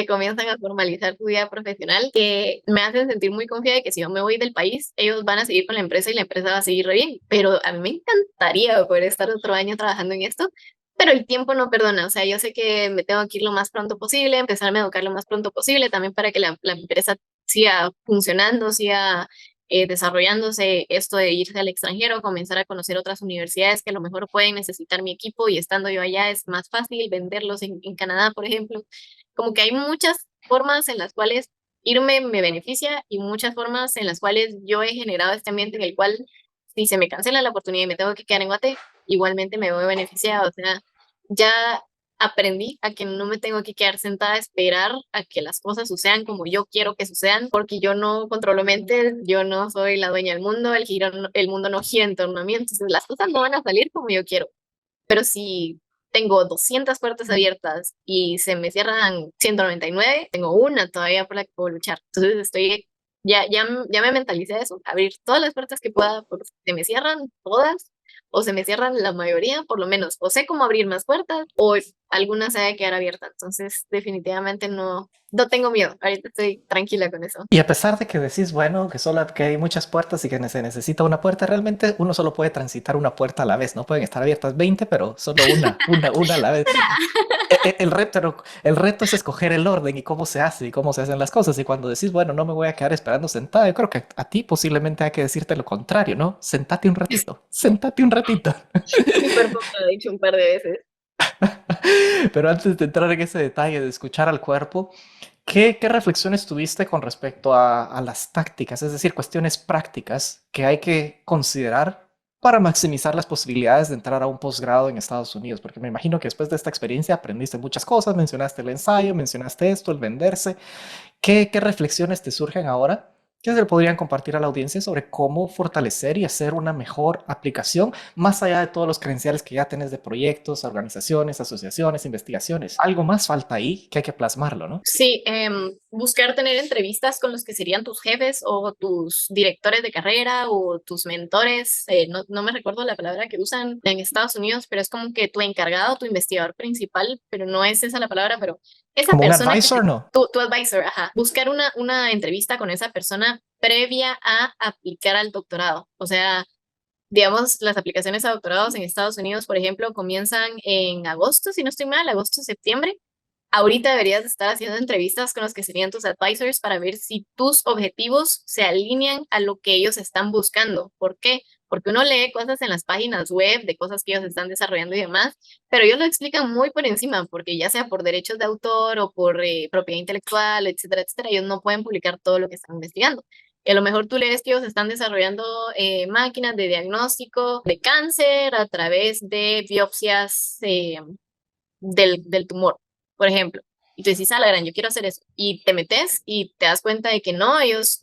comienzan a formalizar su vida profesional, que me hacen sentir muy confiada de que si yo me voy del país, ellos van a seguir con la empresa y la empresa va a seguir re bien. Pero a mí me encantaría poder estar otro año trabajando en esto, pero el tiempo no perdona. O sea, yo sé que me tengo que ir lo más pronto posible, empezarme a educar lo más pronto posible, también para que la empresa siga funcionando, siga desarrollándose esto de irse al extranjero, comenzar a conocer otras universidades que a lo mejor pueden necesitar mi equipo y estando yo allá es más fácil venderlos en Canadá, por ejemplo. Como que hay muchas formas en las cuales irme me beneficia y muchas formas en las cuales yo he generado este ambiente en el cual si se me cancela la oportunidad y me tengo que quedar en Guate, igualmente me voy beneficiada. O sea, ya aprendí a que no me tengo que quedar sentada a esperar a que las cosas sucedan como yo quiero que sucedan, porque yo no controlo mentes, yo no soy la dueña del mundo, el mundo no gira en torno a mí, entonces las cosas no van a salir como yo quiero. Pero si tengo 200 puertas abiertas y se me cierran 199, tengo una todavía por la que puedo luchar. Entonces ya me mentalicé a eso, abrir todas las puertas que pueda, porque si se me cierran todas o se me cierran la mayoría, por lo menos, o sé cómo abrir más puertas o alguna se va a quedar abierta. Entonces, definitivamente no tengo miedo. Ahorita estoy tranquila con eso.
Y a pesar de que decís, bueno, que solo que hay muchas puertas y que se necesita una puerta, realmente uno solo puede transitar una puerta a la vez. No pueden estar abiertas 20, pero solo una a la vez. El reto es escoger el orden y cómo se hace y cómo se hacen las cosas. Y cuando decís, bueno, no me voy a quedar esperando sentada, yo creo que a ti posiblemente hay que decirte lo contrario, ¿no? Sentate un ratito, sentate un ratito.
Mi cuerpo me lo ha dicho un par de veces.
Pero antes de entrar en ese detalle de escuchar al cuerpo, ¿qué reflexiones tuviste con respecto a las tácticas, es decir, cuestiones prácticas que hay que considerar para maximizar las posibilidades de entrar a un posgrado en Estados Unidos? Porque me imagino que después de esta experiencia aprendiste muchas cosas, mencionaste el ensayo, mencionaste esto, el venderse. ¿Qué reflexiones te surgen ahora que se le podrían compartir a la audiencia sobre cómo fortalecer y hacer una mejor aplicación más allá de todos los credenciales que ya tenés de proyectos, organizaciones, asociaciones, investigaciones? Algo más falta ahí que hay que plasmarlo, ¿no?
Sí, buscar tener entrevistas con los que serían tus jefes o tus directores de carrera o tus mentores. No me recuerdo la palabra que usan en Estados Unidos, pero es como que tu encargado, tu investigador principal, pero no es esa la palabra, pero esa
Como un
persona que
advisor, ¿no?
tu advisor, ajá, buscar una entrevista con esa persona previa a aplicar al doctorado. O sea, digamos, las aplicaciones a doctorados en Estados Unidos, por ejemplo, comienzan en agosto, si no estoy mal, agosto, septiembre. Ahorita deberías estar haciendo entrevistas con los que serían tus advisors para ver si tus objetivos se alinean a lo que ellos están buscando. ¿Por qué? Porque uno lee cosas en las páginas web de cosas que ellos están desarrollando y demás, pero ellos lo explican muy por encima, porque ya sea por derechos de autor o por propiedad intelectual, etcétera, etcétera, ellos no pueden publicar todo lo que están investigando. Y a lo mejor tú lees que ellos están desarrollando máquinas de diagnóstico de cáncer a través de biopsias del tumor, por ejemplo. Y tú decís, a la gran, yo quiero hacer eso. Y te metes y te das cuenta de que no, ellos,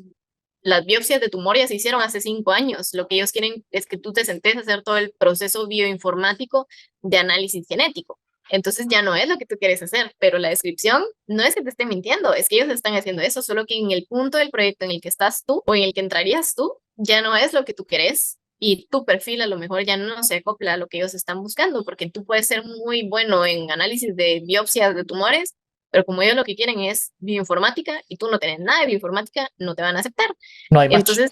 las biopsias de tumor ya se hicieron hace 5 años. Lo que ellos quieren es que tú te sentes a hacer todo el proceso bioinformático de análisis genético. Entonces ya no es lo que tú quieres hacer, pero la descripción no es que te esté mintiendo, es que ellos están haciendo eso, solo que en el punto del proyecto en el que estás tú o en el que entrarías tú, ya no es lo que tú querés y tu perfil a lo mejor ya no se acopla a lo que ellos están buscando, porque tú puedes ser muy bueno en análisis de biopsias de tumores, pero como ellos lo que quieren es bioinformática y tú no tienes nada de bioinformática, no te van a aceptar.
No hay match.
Entonces,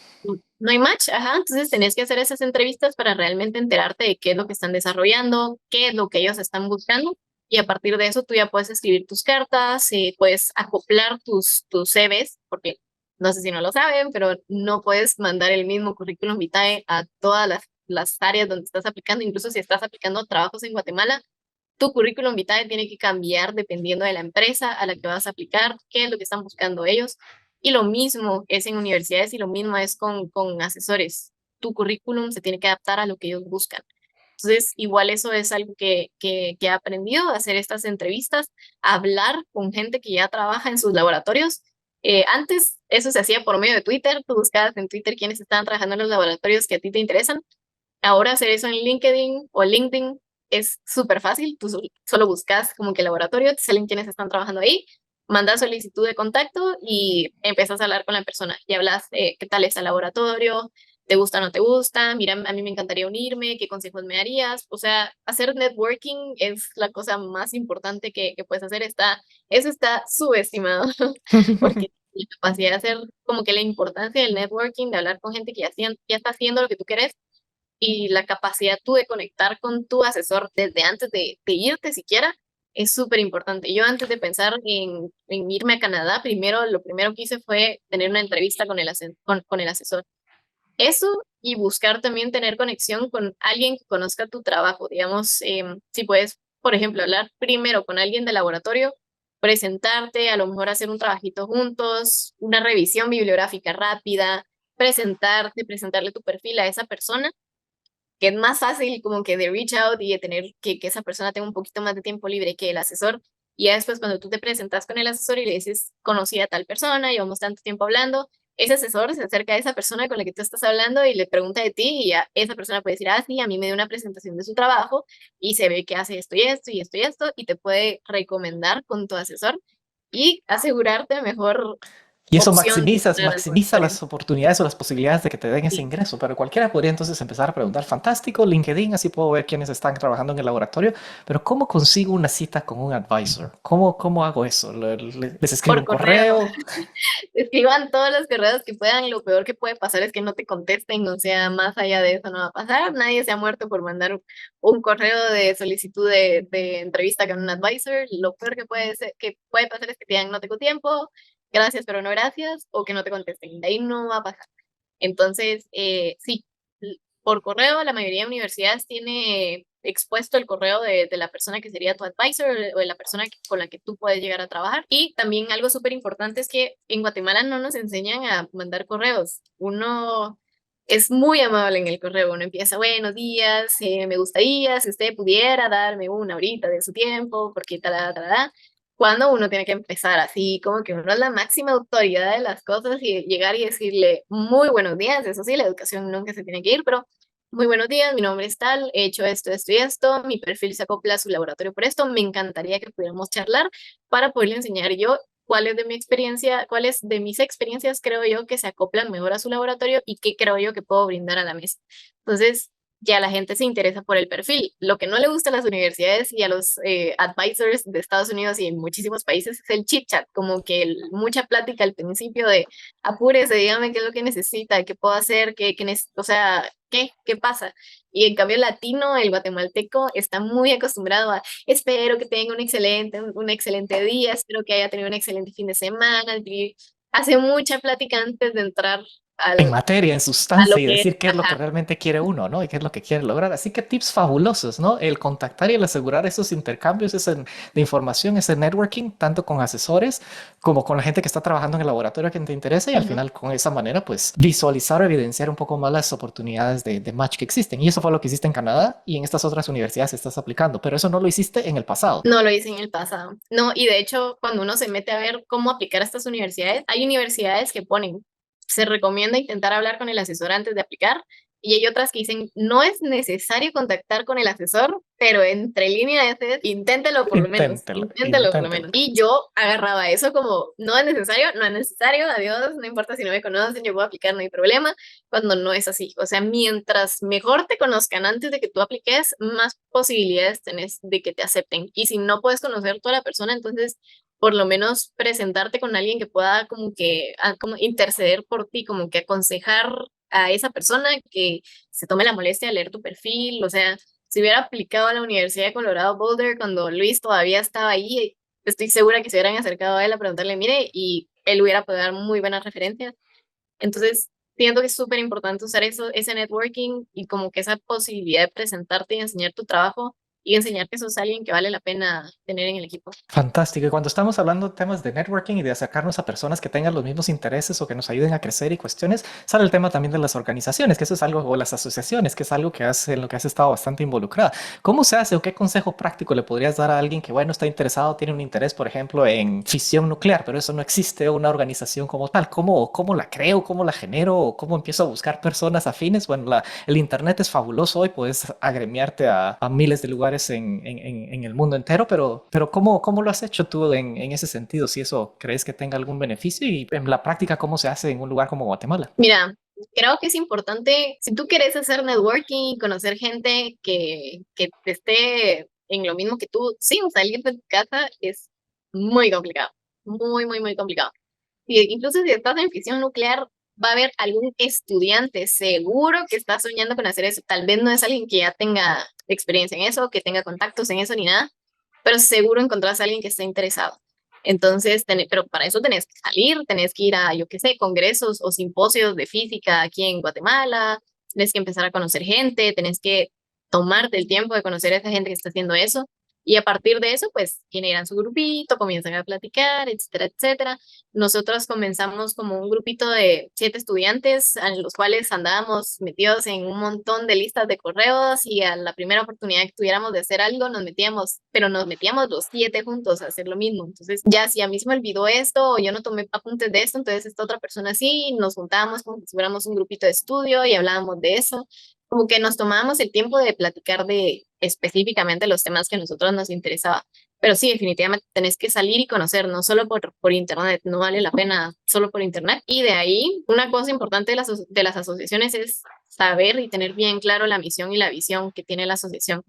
no hay match, ajá, entonces tenés que hacer esas entrevistas para realmente enterarte de qué es lo que están desarrollando, qué es lo que ellos están buscando, y a partir de eso tú ya puedes escribir tus cartas, puedes acoplar tus CVs, porque no sé si no lo saben, pero no puedes mandar el mismo currículum vitae a todas las áreas donde estás aplicando, incluso si estás aplicando a trabajos en Guatemala, tu currículum vitae tiene que cambiar dependiendo de la empresa a la que vas a aplicar, qué es lo que están buscando ellos. Y lo mismo es en universidades y lo mismo es con asesores. Tu currículum se tiene que adaptar a lo que ellos buscan. Entonces, igual eso es algo que he aprendido, a hacer estas entrevistas, a hablar con gente que ya trabaja en sus laboratorios. Antes eso se hacía por medio de Twitter, tú buscabas en Twitter quiénes estaban trabajando en los laboratorios que a ti te interesan. Ahora hacer eso en LinkedIn o LinkedIn es súper fácil, tú solo buscas como que laboratorio, te salen quienes están trabajando ahí, mandas solicitud de contacto y empiezas a hablar con la persona y hablas de qué tal es el laboratorio, te gusta o no te gusta, mira, a mí me encantaría unirme, qué consejos me darías, o sea, hacer networking es la cosa más importante que puedes hacer, eso está subestimado, porque la capacidad de hacer como que la importancia del networking, de hablar con gente que ya está haciendo lo que tú quieres, y la capacidad tú de conectar con tu asesor desde antes de irte siquiera es súper importante. Yo antes de pensar en irme a Canadá, lo primero que hice fue tener una entrevista con el asesor. Eso y buscar también tener conexión con alguien que conozca tu trabajo. Digamos, si puedes, por ejemplo, hablar primero con alguien de laboratorio, presentarte, a lo mejor hacer un trabajito juntos, una revisión bibliográfica rápida, presentarle tu perfil a esa persona que es más fácil como que de reach out y de tener que esa persona tenga un poquito más de tiempo libre que el asesor. Y ya después cuando tú te presentas con el asesor y le dices, conocí a tal persona, llevamos tanto tiempo hablando, ese asesor se acerca a esa persona con la que tú estás hablando y le pregunta de ti y ya esa persona puede decir, ah, sí, a mí me dio una presentación de su trabajo y se ve que hace esto y esto y esto y esto y te puede recomendar con tu asesor y asegurarte mejor
Y eso
opción de entrar al
maximiza
consultorio.
las oportunidades o las posibilidades de que te den ese
Sí.
ingreso. Pero cualquiera podría entonces empezar a preguntar, fantástico, LinkedIn, así puedo ver quiénes están trabajando en el laboratorio, pero ¿cómo consigo una cita con un advisor? ¿Cómo hago eso? ¿Les escribo
Por
un
correo.
correo?
Escriban todos los correos que puedan. Lo peor que puede pasar es que no te contesten. O sea, más allá de eso no va a pasar. Nadie se ha muerto por mandar un correo de solicitud de entrevista con un advisor. Lo peor que puede pasar es que te digan no tengo tiempo, gracias, pero no gracias, o que no te contesten. De ahí no va a pasar. Entonces, sí, por correo, la mayoría de universidades tiene expuesto el correo de la persona que sería tu advisor o de la persona con la que tú puedes llegar a trabajar. Y también algo súper importante es que en Guatemala no nos enseñan a mandar correos. Uno es muy amable en el correo. Uno empieza, buenos días, me gustaría si usted pudiera darme una horita de su tiempo, porque tal, tal, cuando uno tiene que empezar así, como que uno es la máxima autoridad de las cosas y llegar y decirle muy buenos días, eso sí, la educación nunca se tiene que ir, pero muy buenos días, mi nombre es tal, he hecho esto, esto y esto, mi perfil se acopla a su laboratorio por esto, me encantaría que pudiéramos charlar para poderle enseñar yo cuáles de mi experiencia, cuáles de mis experiencias creo yo que se acoplan mejor a su laboratorio y qué creo yo que puedo brindar a la mesa. Entonces, ya la gente se interesa por el perfil. Lo que no le gusta a las universidades y a los advisors de Estados Unidos y en muchísimos países es el chit chat, como que mucha plática al principio de apúrese, dígame qué es lo que necesita, qué puedo hacer, o sea, qué pasa. Y en cambio el latino, el guatemalteco, está muy acostumbrado a espero que tenga un excelente día, espero que haya tenido un excelente fin de semana. Y hace mucha plática antes de entrar
En
al,
materia, en
a
sustancia
lo
y
que es.
decir qué es lo que
Ajá.
realmente quiere uno, ¿no? Y qué es lo que quiere lograr. Así que tips fabulosos, ¿no? El contactar y el asegurar esos intercambios de información, ese networking, tanto con asesores como con la gente que está trabajando en el laboratorio que te interesa y al
Ujú.
final con esa manera, pues visualizar o evidenciar un poco más las oportunidades de match que existen. Y eso fue lo que hiciste en Canadá y en estas otras universidades estás aplicando, pero eso no lo hiciste en el pasado.
No lo hice en el pasado. No, y de hecho, cuando uno se mete a ver cómo aplicar a estas universidades, hay universidades que ponen, se recomienda intentar hablar con el asesor antes de aplicar, y hay otras que dicen, no es necesario contactar con el asesor, pero entre líneas es,
Inténtelo,
inténtelo por lo
inténtelo.
menos. Y yo agarraba eso como, no es necesario, no es necesario, adiós, no importa si no me conocen, yo voy a aplicar, no hay problema, cuando no es así. O sea, mientras mejor te conozcan antes de que tú apliques, más posibilidades tenés de que te acepten. Y si no puedes conocer toda la persona, entonces por lo menos presentarte con alguien que pueda como que como interceder por ti, como que aconsejar a esa persona que se tome la molestia de leer tu perfil. O sea, si hubiera aplicado a la Universidad de Colorado Boulder cuando Luis todavía estaba ahí, estoy segura que se hubieran acercado a él a preguntarle, mire, y él hubiera podido dar muy buenas referencias. Entonces, siento que es súper importante usar eso, ese networking y como que esa posibilidad de presentarte y enseñar tu trabajo y enseñar que sos alguien que vale la pena tener en el equipo.
Fantástico. Y cuando estamos hablando de temas de networking y de acercarnos a personas que tengan los mismos intereses o que nos ayuden a crecer y cuestiones, sale el tema también de las organizaciones, que eso es algo, o las asociaciones, que es algo en lo que has estado bastante involucrada. ¿Cómo se hace o qué consejo práctico le podrías dar a alguien que, bueno, está interesado, tiene un interés, por ejemplo, en fisión nuclear, pero eso no existe una organización como tal? ¿Cómo la creo? ¿Cómo la genero? ¿O cómo empiezo a buscar personas afines? Bueno, el Internet es fabuloso hoy, puedes agremiarte a miles de lugares en el mundo entero, pero ¿cómo lo has hecho tú en ese sentido? Si eso crees que tenga algún beneficio y en la práctica, ¿cómo se hace en un lugar como Guatemala?
Mira, creo que es importante, si tú quieres hacer networking y conocer gente que te esté en lo mismo que tú, sin salir de tu casa, es muy complicado, muy complicado. Y incluso si estás en fisión nuclear, va a haber algún estudiante seguro que está soñando con hacer eso. Tal vez no es alguien que ya tenga experiencia en eso, que tenga contactos en eso ni nada, pero seguro encontrás a alguien que esté interesado. Entonces, pero para eso tenés que salir, tenés que ir a, yo qué sé, congresos o simposios de física aquí en Guatemala, tenés que empezar a conocer gente, tenés que tomarte el tiempo de conocer a esa gente que está haciendo eso. Y a partir de eso, pues generan su grupito, comienzan a platicar, etcétera, etcétera. Nosotros comenzamos como un grupito de 7 estudiantes, a los cuales andábamos metidos en un montón de listas de correos y a la primera oportunidad que tuviéramos de hacer algo nos metíamos, pero nos metíamos los 7 juntos a hacer lo mismo. Entonces, ya si a mí se me olvidó esto o yo no tomé apuntes de esto, entonces esta otra persona sí, nos juntábamos como si fuéramos un grupito de estudio y hablábamos de eso. Como que nos tomábamos el tiempo de platicar de específicamente los temas que a nosotros nos interesaba. Pero sí, definitivamente tenés que salir y conocer, no solo por internet, no vale la pena solo por internet. Y de ahí, una cosa importante de las asociaciones es saber y tener bien claro la misión y la visión que tiene la asociación.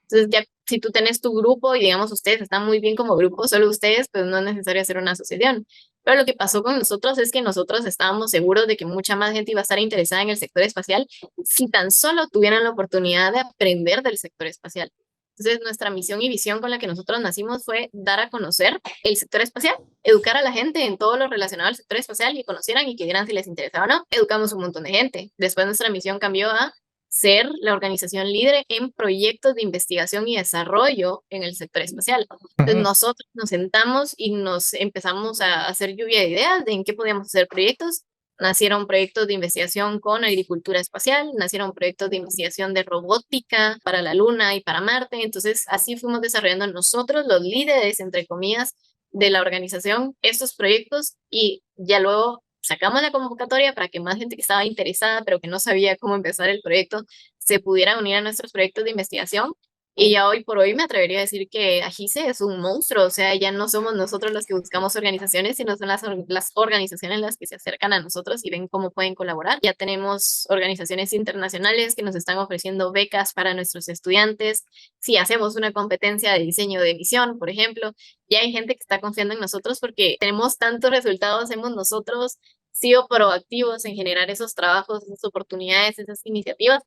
Entonces, ya si tú tenés tu grupo y digamos ustedes están muy bien como grupo, solo ustedes, pues no es necesario hacer una asociación. Pero lo que pasó con nosotros es que nosotros estábamos seguros de que mucha más gente iba a estar interesada en el sector espacial si tan solo tuvieran la oportunidad de aprender del sector espacial. Entonces, nuestra misión y visión con la que nosotros nacimos fue dar a conocer el sector espacial, educar a la gente en todo lo relacionado al sector espacial y que conocieran y que dieran si les interesaba o no. Educamos un montón de gente. Después nuestra misión cambió a ser la organización líder en proyectos de investigación y desarrollo en el sector espacial. Entonces
Ujú.
nosotros nos sentamos y nos empezamos a hacer lluvia de ideas de en qué podíamos hacer proyectos. Nacieron proyectos de investigación con agricultura espacial, nacieron proyectos de investigación de robótica para la Luna y para Marte. Entonces, así fuimos desarrollando nosotros, los líderes, entre comillas, de la organización, estos proyectos y ya luego sacamos la convocatoria para que más gente que estaba interesada, pero que no sabía cómo empezar el proyecto, se pudiera unir a nuestros proyectos de investigación. Y ya hoy por hoy me atrevería a decir que Agise es un monstruo, o sea, ya no somos nosotros los que buscamos organizaciones, sino son las organizaciones las que se acercan a nosotros y ven cómo pueden colaborar. Ya tenemos organizaciones internacionales que nos están ofreciendo becas para nuestros estudiantes. Si hacemos una competencia de diseño de emisión, por ejemplo, ya hay gente que está confiando en nosotros porque tenemos tantos resultados, hemos nosotros sido proactivos en generar esos trabajos, esas oportunidades, esas iniciativas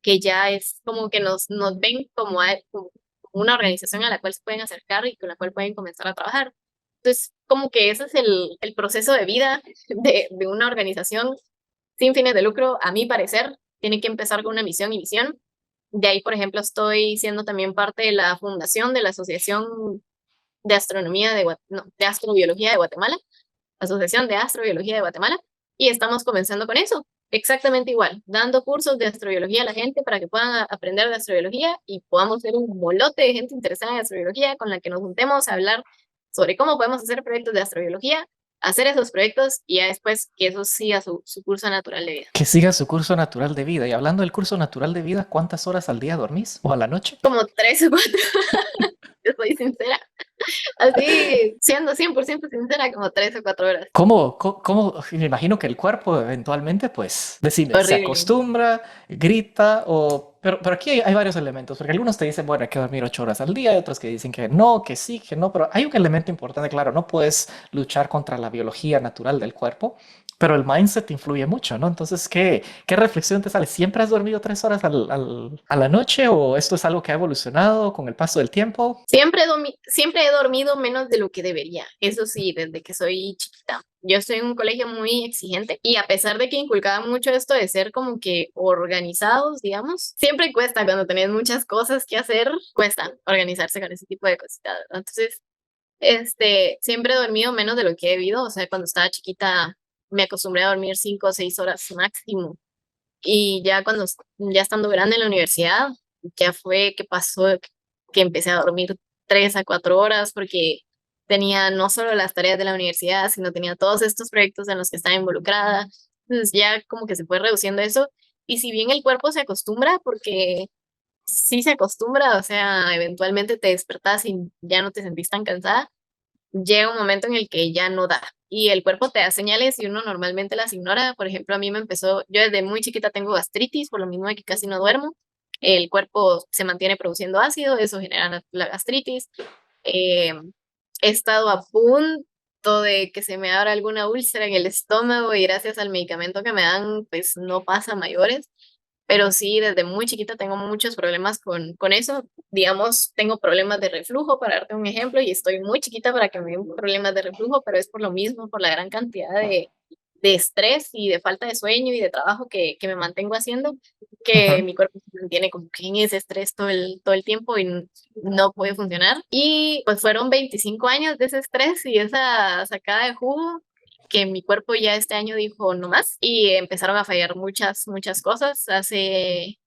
que ya es como que nos ven como, como una organización a la cual se pueden acercar y con la cual pueden comenzar a trabajar. Entonces, como que ese es el proceso de vida de una organización sin fines de lucro, a mi parecer, tiene que empezar con una misión y visión. De ahí, por ejemplo, estoy siendo también parte de la fundación de la Asociación de Astronomía no, de Astrobiología de Guatemala, Asociación de Astrobiología de Guatemala, y estamos comenzando con eso, exactamente igual, dando cursos de astrobiología a la gente para que puedan aprender de astrobiología y podamos ser un molote de gente interesada en astrobiología con la que nos juntemos a hablar sobre cómo podemos hacer proyectos de astrobiología, hacer esos proyectos y ya después que eso siga su curso natural de vida.
Que siga su curso natural de vida. Y hablando del curso natural de vida, ¿cuántas horas al día dormís? ¿O a la noche?
Como 3 o 4, yo soy sincera. Así, siendo 100% sincera, como 3 o 4 horas.
¿Cómo? Me imagino que el cuerpo eventualmente, pues, decime, se
Horrible.
acostumbra, grita o... Pero aquí hay varios elementos, porque algunos te dicen, bueno, hay que dormir 8 horas al día, y otros que dicen que no, que sí, que no, pero hay un elemento importante, claro, no puedes luchar contra la biología natural del cuerpo, pero el mindset influye mucho, ¿no? Entonces, ¿qué reflexión te sale? ¿Siempre has dormido 3 horas a la noche o esto es algo que ha evolucionado con el paso del tiempo?
Siempre he dormido menos de lo que debería, eso sí, desde que soy chiquita. Yo estoy en un colegio muy exigente y a pesar de que inculcaba mucho esto de ser como que organizados, digamos, siempre cuesta cuando tenés muchas cosas que hacer, cuesta organizarse con ese tipo de cositas, ¿verdad? Entonces, siempre he dormido menos de lo que he debido, o sea, cuando estaba chiquita me acostumbré a dormir 5 o 6 horas máximo y ya ya estando grande en la universidad, ya fue que pasó que empecé a dormir 3 a 4 horas porque tenía no solo las tareas de la universidad, sino tenía todos estos proyectos en los que estaba involucrada. Entonces ya como que se fue reduciendo eso. Y si bien el cuerpo se acostumbra, porque sí se acostumbra, o sea, eventualmente te despertás y ya no te sentís tan cansada, llega un momento en el que ya no da. Y el cuerpo te da señales y uno normalmente las ignora. Por ejemplo, a mí me empezó, yo desde muy chiquita tengo gastritis, por lo mismo de que casi no duermo. El cuerpo se mantiene produciendo ácido, eso genera la gastritis. Eh, He estado a punto de que se me abra alguna úlcera en el estómago y gracias al medicamento que me dan, pues no pasa a mayores. Pero sí, desde muy chiquita tengo muchos problemas con eso. Digamos, tengo problemas de reflujo, para darte un ejemplo, y estoy muy chiquita para que me den problemas de reflujo, pero es por lo mismo, por la gran cantidad de estrés y de falta de sueño y de trabajo que me mantengo haciendo, que mi cuerpo se mantiene como que en ese estrés todo el tiempo y no puede funcionar. Y pues fueron 25 años de ese estrés y esa sacada de jugo que mi cuerpo ya este año dijo no más y empezaron a fallar muchas cosas. Hace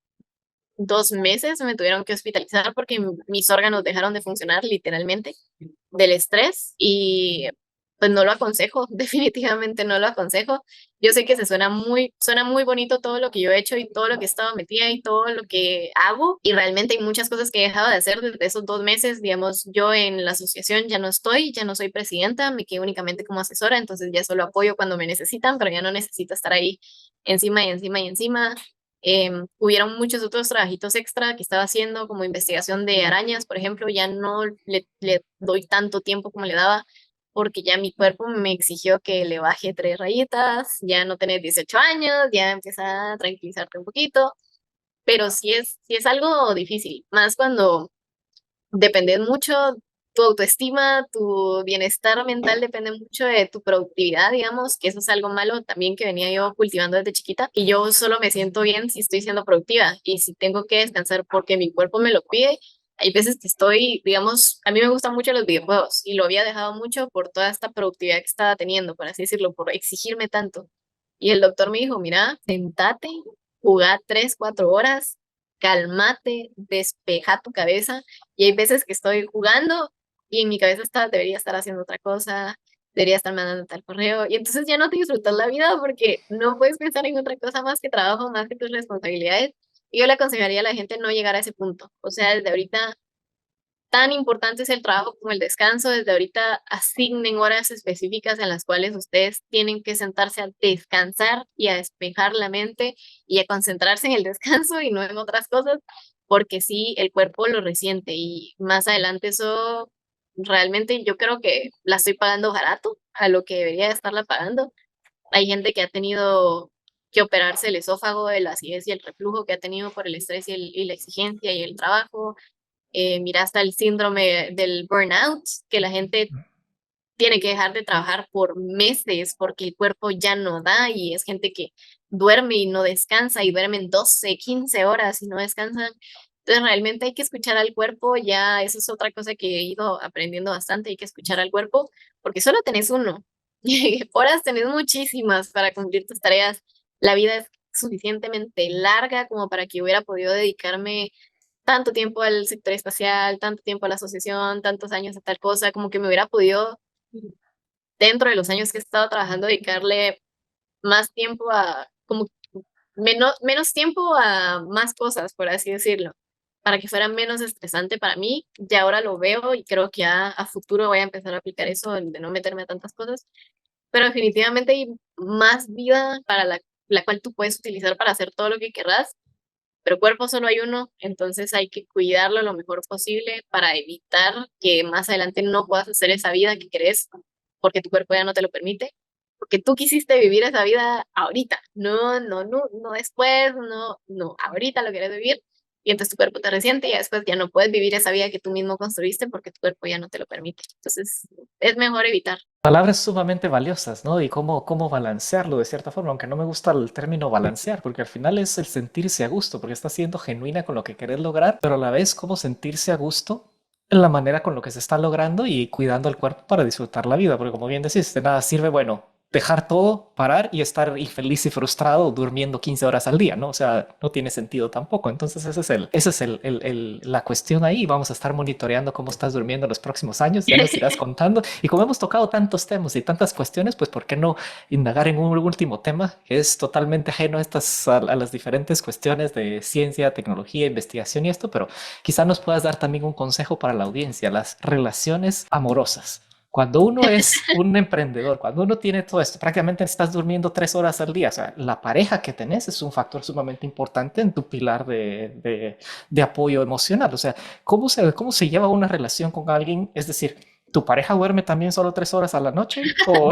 2 meses me tuvieron que hospitalizar porque mis órganos dejaron de funcionar literalmente del estrés y pues no lo aconsejo, definitivamente no lo aconsejo. Yo sé que suena muy bonito todo lo que yo he hecho y todo lo que he estado metida y todo lo que hago y realmente hay muchas cosas que he dejado de hacer desde esos 2 meses. Digamos, yo en la asociación ya no estoy, ya no soy presidenta, me quedé únicamente como asesora, entonces ya solo apoyo cuando me necesitan, pero ya no necesito estar ahí encima y encima y encima. Hubieron muchos otros trabajitos extra que estaba haciendo, como investigación de arañas, por ejemplo, ya no le doy tanto tiempo como le daba, porque ya mi cuerpo me exigió que le baje 3 rayitas, ya no tenés 18 años, ya empieza a tranquilizarte un poquito, pero sí es algo difícil, más cuando dependes mucho, tu autoestima, tu bienestar mental depende mucho de tu productividad, digamos, que eso es algo malo también que venía yo cultivando desde chiquita, y yo solo me siento bien si estoy siendo productiva, y si tengo que descansar porque mi cuerpo me lo pide. Hay veces que estoy, digamos, a mí me gustan mucho los videojuegos y lo había dejado mucho por toda esta productividad que estaba teniendo, por así decirlo, por exigirme tanto. Y el doctor me dijo, mira, sentate, jugá 3, 4 horas, calmate, despeja tu cabeza y hay veces que estoy jugando y en mi cabeza debería estar haciendo otra cosa, debería estar mandando tal correo. Y entonces ya no te disfrutas la vida porque no puedes pensar en otra cosa más que trabajo, más que tus responsabilidades. yo le aconsejaría a la gente no llegar a ese punto. O sea, desde ahorita tan importante es el trabajo como el descanso. Desde ahorita asignen horas específicas en las cuales ustedes tienen que sentarse a descansar y a despejar la mente y a concentrarse en el descanso y no en otras cosas, porque sí, el cuerpo lo resiente y más adelante eso realmente yo creo que la estoy pagando barato a lo que debería de estarla pagando. Hay gente que ha tenido que operarse el esófago, de la acidez y el reflujo que ha tenido por el estrés y la exigencia y el trabajo. Mira, hasta el síndrome del burnout, que la gente tiene que dejar de trabajar por meses porque el cuerpo ya no da y es gente que duerme y no descansa y duermen 12, 15 horas y no descansan. Entonces realmente hay que escuchar al cuerpo, ya eso es otra cosa que he ido aprendiendo bastante, hay que escuchar al cuerpo porque solo tenés uno. Horas tenés muchísimas para cumplir tus tareas. La vida es suficientemente larga como para que hubiera podido dedicarme tanto tiempo al sector espacial, tanto tiempo a la asociación, tantos años a tal cosa, como que me hubiera podido, dentro de los años que he estado trabajando, dedicarle más tiempo a, como menos tiempo a más cosas, por así decirlo, para que fuera menos estresante para mí. Y ahora lo veo y creo que ya a futuro voy a empezar a aplicar eso de no meterme a tantas cosas, pero definitivamente hay más vida para la cual tú puedes utilizar para hacer todo lo que querrás, pero cuerpo solo hay uno, entonces hay que cuidarlo lo mejor posible para evitar que más adelante no puedas hacer esa vida que querés porque tu cuerpo ya no te lo permite, porque tú quisiste vivir esa vida ahorita, no después, no, ahorita lo quieres vivir y entonces tu cuerpo te resiente y ya después ya no puedes vivir esa vida que tú mismo construiste porque tu cuerpo ya no te lo permite. Entonces es mejor evitar.
Palabras sumamente valiosas, ¿no? Y cómo balancearlo de cierta forma, aunque no me gusta el término balancear, porque al final es el sentirse a gusto, porque estás siendo genuina con lo que querés lograr, pero a la vez cómo sentirse a gusto en la manera con lo que se está logrando y cuidando el cuerpo para disfrutar la vida, porque como bien decís, de nada sirve, bueno, dejar todo, parar y estar infeliz y frustrado durmiendo 15 horas al día, ¿no? O sea, no tiene sentido tampoco. Entonces ese es la cuestión ahí. Vamos a estar monitoreando cómo estás durmiendo los próximos años, ya nos irás contando. Y como hemos tocado tantos temas y tantas cuestiones, pues ¿por qué no indagar en un último tema que es totalmente ajeno a a las diferentes cuestiones de ciencia, tecnología, investigación y esto, pero quizá nos puedas dar también un consejo para la audiencia, las relaciones amorosas? Cuando uno es un emprendedor, cuando uno tiene todo esto, prácticamente estás durmiendo 3 horas al día. O sea, la pareja que tenés es un factor sumamente importante en tu pilar de apoyo emocional. O sea, cómo se lleva una relación con alguien? Es decir, ¿tu pareja duerme también solo 3 horas a la noche? ¿O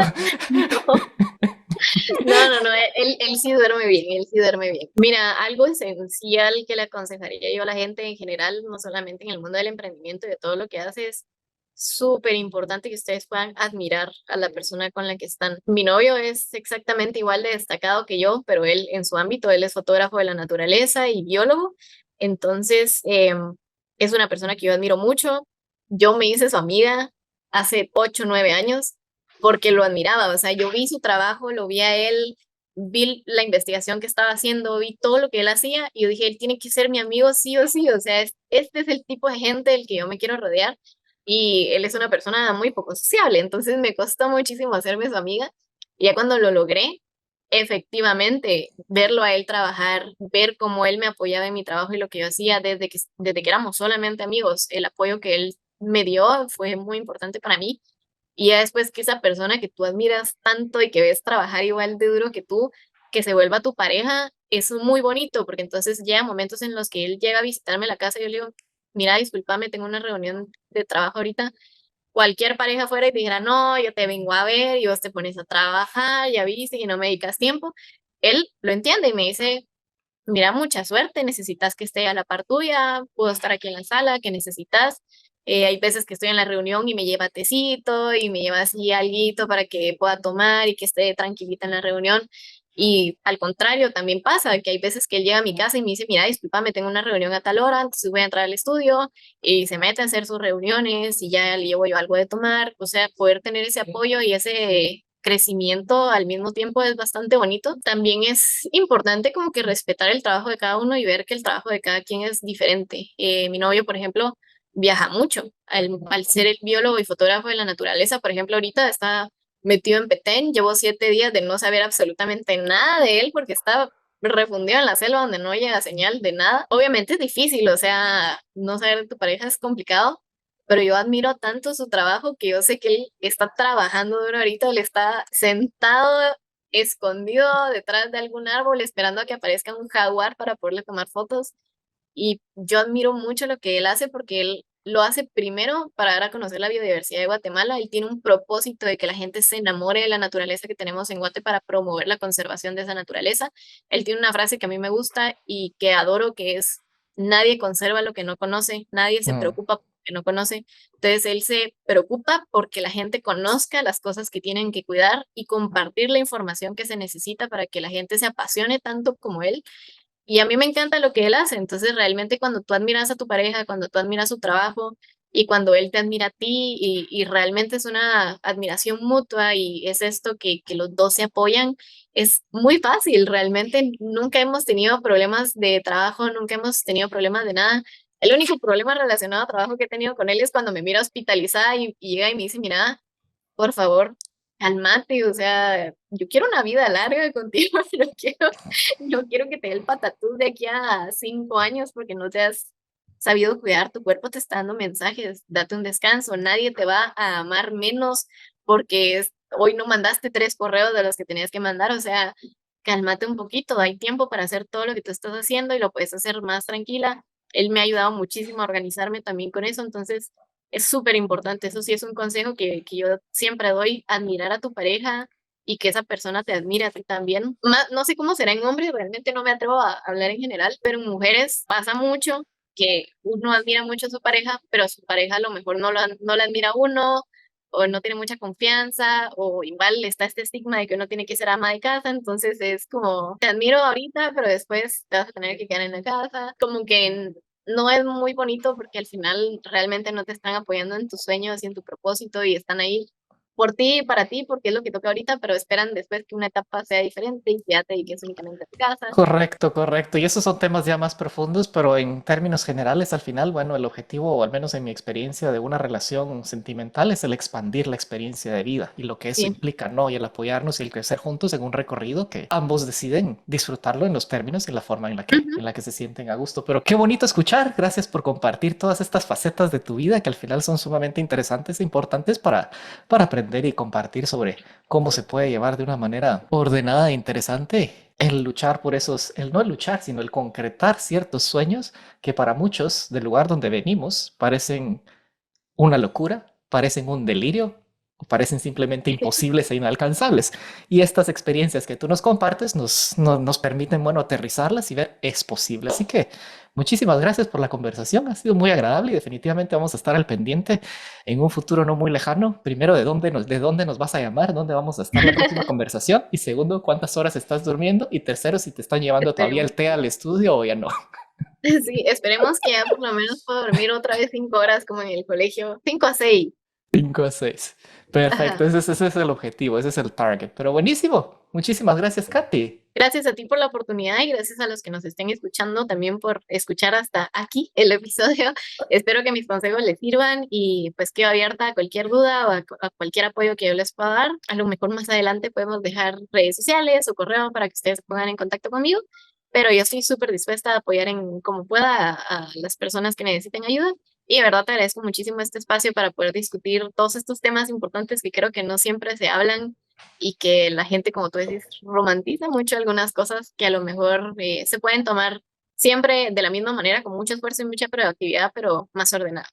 No, él sí duerme bien, él sí duerme bien. Mira, algo esencial que le aconsejaría yo a la gente en general, no solamente en el mundo del emprendimiento y de todo lo que hace, es súper importante que ustedes puedan admirar a la persona con la que están. Mi novio es exactamente igual de destacado que yo, pero él en su ámbito, él es fotógrafo de la naturaleza y biólogo, entonces es una persona que yo admiro mucho. Yo me hice su amiga hace 8, 9 años porque lo admiraba, o sea, yo vi su trabajo, lo vi a él, vi la investigación que estaba haciendo, vi todo lo que él hacía y yo dije, él tiene que ser mi amigo sí o sí, o sea, este es el tipo de gente del que yo me quiero rodear y él es una persona muy poco sociable, entonces me costó muchísimo hacerme su amiga y ya cuando lo logré, efectivamente, verlo a él trabajar, ver cómo él me apoyaba en mi trabajo y lo que yo hacía desde que éramos solamente amigos, el apoyo que él me dio fue muy importante para mí y ya después que esa persona que tú admiras tanto y que ves trabajar igual de duro que tú, que se vuelva tu pareja, es muy bonito, porque entonces llega momentos en los que él llega a visitarme a la casa y yo le digo, mira, discúlpame, tengo una reunión de trabajo ahorita. Cualquier pareja fuera y te dijera, no, yo te vengo a ver y vos te pones a trabajar, ya viste y no me dedicas tiempo. Él lo entiende y me dice, mira, mucha suerte, necesitas que esté a la par tuya, puedo estar aquí en la sala, que necesitas. Hay veces que estoy en la reunión y me lleva tecito y me lleva así alguito para que pueda tomar y que esté tranquilita en la reunión. Y al contrario, también pasa que hay veces que él llega a mi casa y me dice, mira, discúlpame, tengo una reunión a tal hora, entonces voy a entrar al estudio y se mete a hacer sus reuniones y ya le llevo yo algo de tomar. O sea, poder tener ese apoyo y ese crecimiento al mismo tiempo es bastante bonito. También es importante como que respetar el trabajo de cada uno y ver que el trabajo de cada quien es diferente. Mi novio, por ejemplo, viaja mucho. Al ser el biólogo y fotógrafo de la naturaleza, por ejemplo, ahorita está metido en Petén. Llevo 7 días de no saber absolutamente nada de él porque estaba refundido en la selva donde no llega señal de nada. Obviamente es difícil, o sea, no saber de tu pareja es complicado, pero yo admiro tanto su trabajo que yo sé que él está trabajando duro ahorita, él está sentado, escondido detrás de algún árbol, esperando a que aparezca un jaguar para poderle tomar fotos. Y yo admiro mucho lo que él hace porque él lo hace primero para dar a conocer la biodiversidad de Guatemala. Él tiene un propósito de que la gente se enamore de la naturaleza que tenemos en Guate para promover la conservación de esa naturaleza. Él tiene una frase que a mí me gusta y que adoro, que es: nadie conserva lo que no conoce, nadie se
Mm.
preocupa por lo que no conoce. Entonces él se preocupa porque la gente conozca las cosas que tienen que cuidar y compartir la información que se necesita para que la gente se apasione tanto como él. Y a mí me encanta lo que él hace. Entonces, realmente cuando tú admiras a tu pareja, cuando tú admiras su trabajo y cuando él te admira a ti y realmente es una admiración mutua y es esto que los dos se apoyan, es muy fácil. Realmente nunca hemos tenido problemas de trabajo, nunca hemos tenido problemas de nada. El único problema relacionado a trabajo que he tenido con él es cuando me mira hospitalizada y llega y me dice: mira, por favor, calmate, o sea, yo quiero una vida larga contigo, no quiero que te dé el patatús de aquí a 5 años porque no te has sabido cuidar, tu cuerpo te está dando mensajes, date un descanso, nadie te va a amar menos porque hoy no mandaste 3 correos de los que tenías que mandar, o sea, cálmate un poquito, hay tiempo para hacer todo lo que tú estás haciendo y lo puedes hacer más tranquila. Él me ha ayudado muchísimo a organizarme también con eso, entonces es súper importante. Eso sí es un consejo que yo siempre doy: admirar a tu pareja y que esa persona te admire a ti también. No sé cómo será en hombres, realmente no me atrevo a hablar en general, pero en mujeres pasa mucho que uno admira mucho a su pareja, pero su pareja a lo mejor no la admira a uno, o no tiene mucha confianza, o igual está este estigma de que uno tiene que ser ama de casa, entonces es como, te admiro ahorita, pero después te vas a tener que quedar en la casa, como que no es muy bonito porque al final realmente no te están apoyando en tus sueños y en tu propósito y están ahí por ti y para ti porque es lo que toca ahorita, pero esperan después que una etapa sea diferente y que ya te dediques únicamente a tu casa.
Correcto, correcto. Y esos son temas ya más profundos, pero en términos generales, al final, bueno, el objetivo, o al menos en mi experiencia de una relación sentimental, es el expandir la experiencia de vida y lo que eso
Sí.
implica, ¿no? Y el apoyarnos y el crecer juntos en un recorrido que ambos deciden disfrutarlo en los términos y la forma
Ujú.
en la que se sienten a gusto. Pero qué bonito escuchar. Gracias por compartir todas estas facetas de tu vida que al final son sumamente interesantes e importantes para aprender y compartir sobre cómo se puede llevar de una manera ordenada e interesante el luchar por esos, el no el luchar, sino el concretar ciertos sueños que para muchos del lugar donde venimos parecen una locura, parecen un delirio o parecen simplemente imposibles e inalcanzables. Y estas experiencias que tú nos compartes nos permiten, bueno, aterrizarlas y ver es posible. Así que muchísimas gracias por la conversación, ha sido muy agradable y definitivamente vamos a estar al pendiente en un futuro no muy lejano. Primero, de dónde nos vas a llamar, dónde vamos a estar la próxima conversación. Y segundo, cuántas horas estás durmiendo. Y tercero, si te están llevando todavía
Esperemos.
el té al estudio o ya no.
Sí, esperemos que ya por lo menos pueda dormir otra vez 5 horas como en el colegio, 5 a 6.
5 a 6.
Ajá.
Perfecto, ese es el objetivo, ese es el target. Pero buenísimo. Muchísimas gracias, Katy.
Gracias a ti por la oportunidad y gracias a los que nos estén escuchando también por escuchar hasta aquí el episodio. Espero que mis consejos les sirvan y pues quedo abierta a cualquier duda o a cualquier apoyo que yo les pueda dar. A lo mejor más adelante podemos dejar redes sociales o correo para que ustedes se pongan en contacto conmigo, pero yo estoy súper dispuesta a apoyar en como pueda a las personas que necesiten ayuda. Y de verdad te agradezco muchísimo este espacio para poder discutir todos estos temas importantes que creo que no siempre se hablan y que la gente, como tú decís, romantiza mucho algunas cosas que a lo mejor se pueden tomar siempre de la misma manera, con mucho esfuerzo y mucha proactividad, pero más ordenada.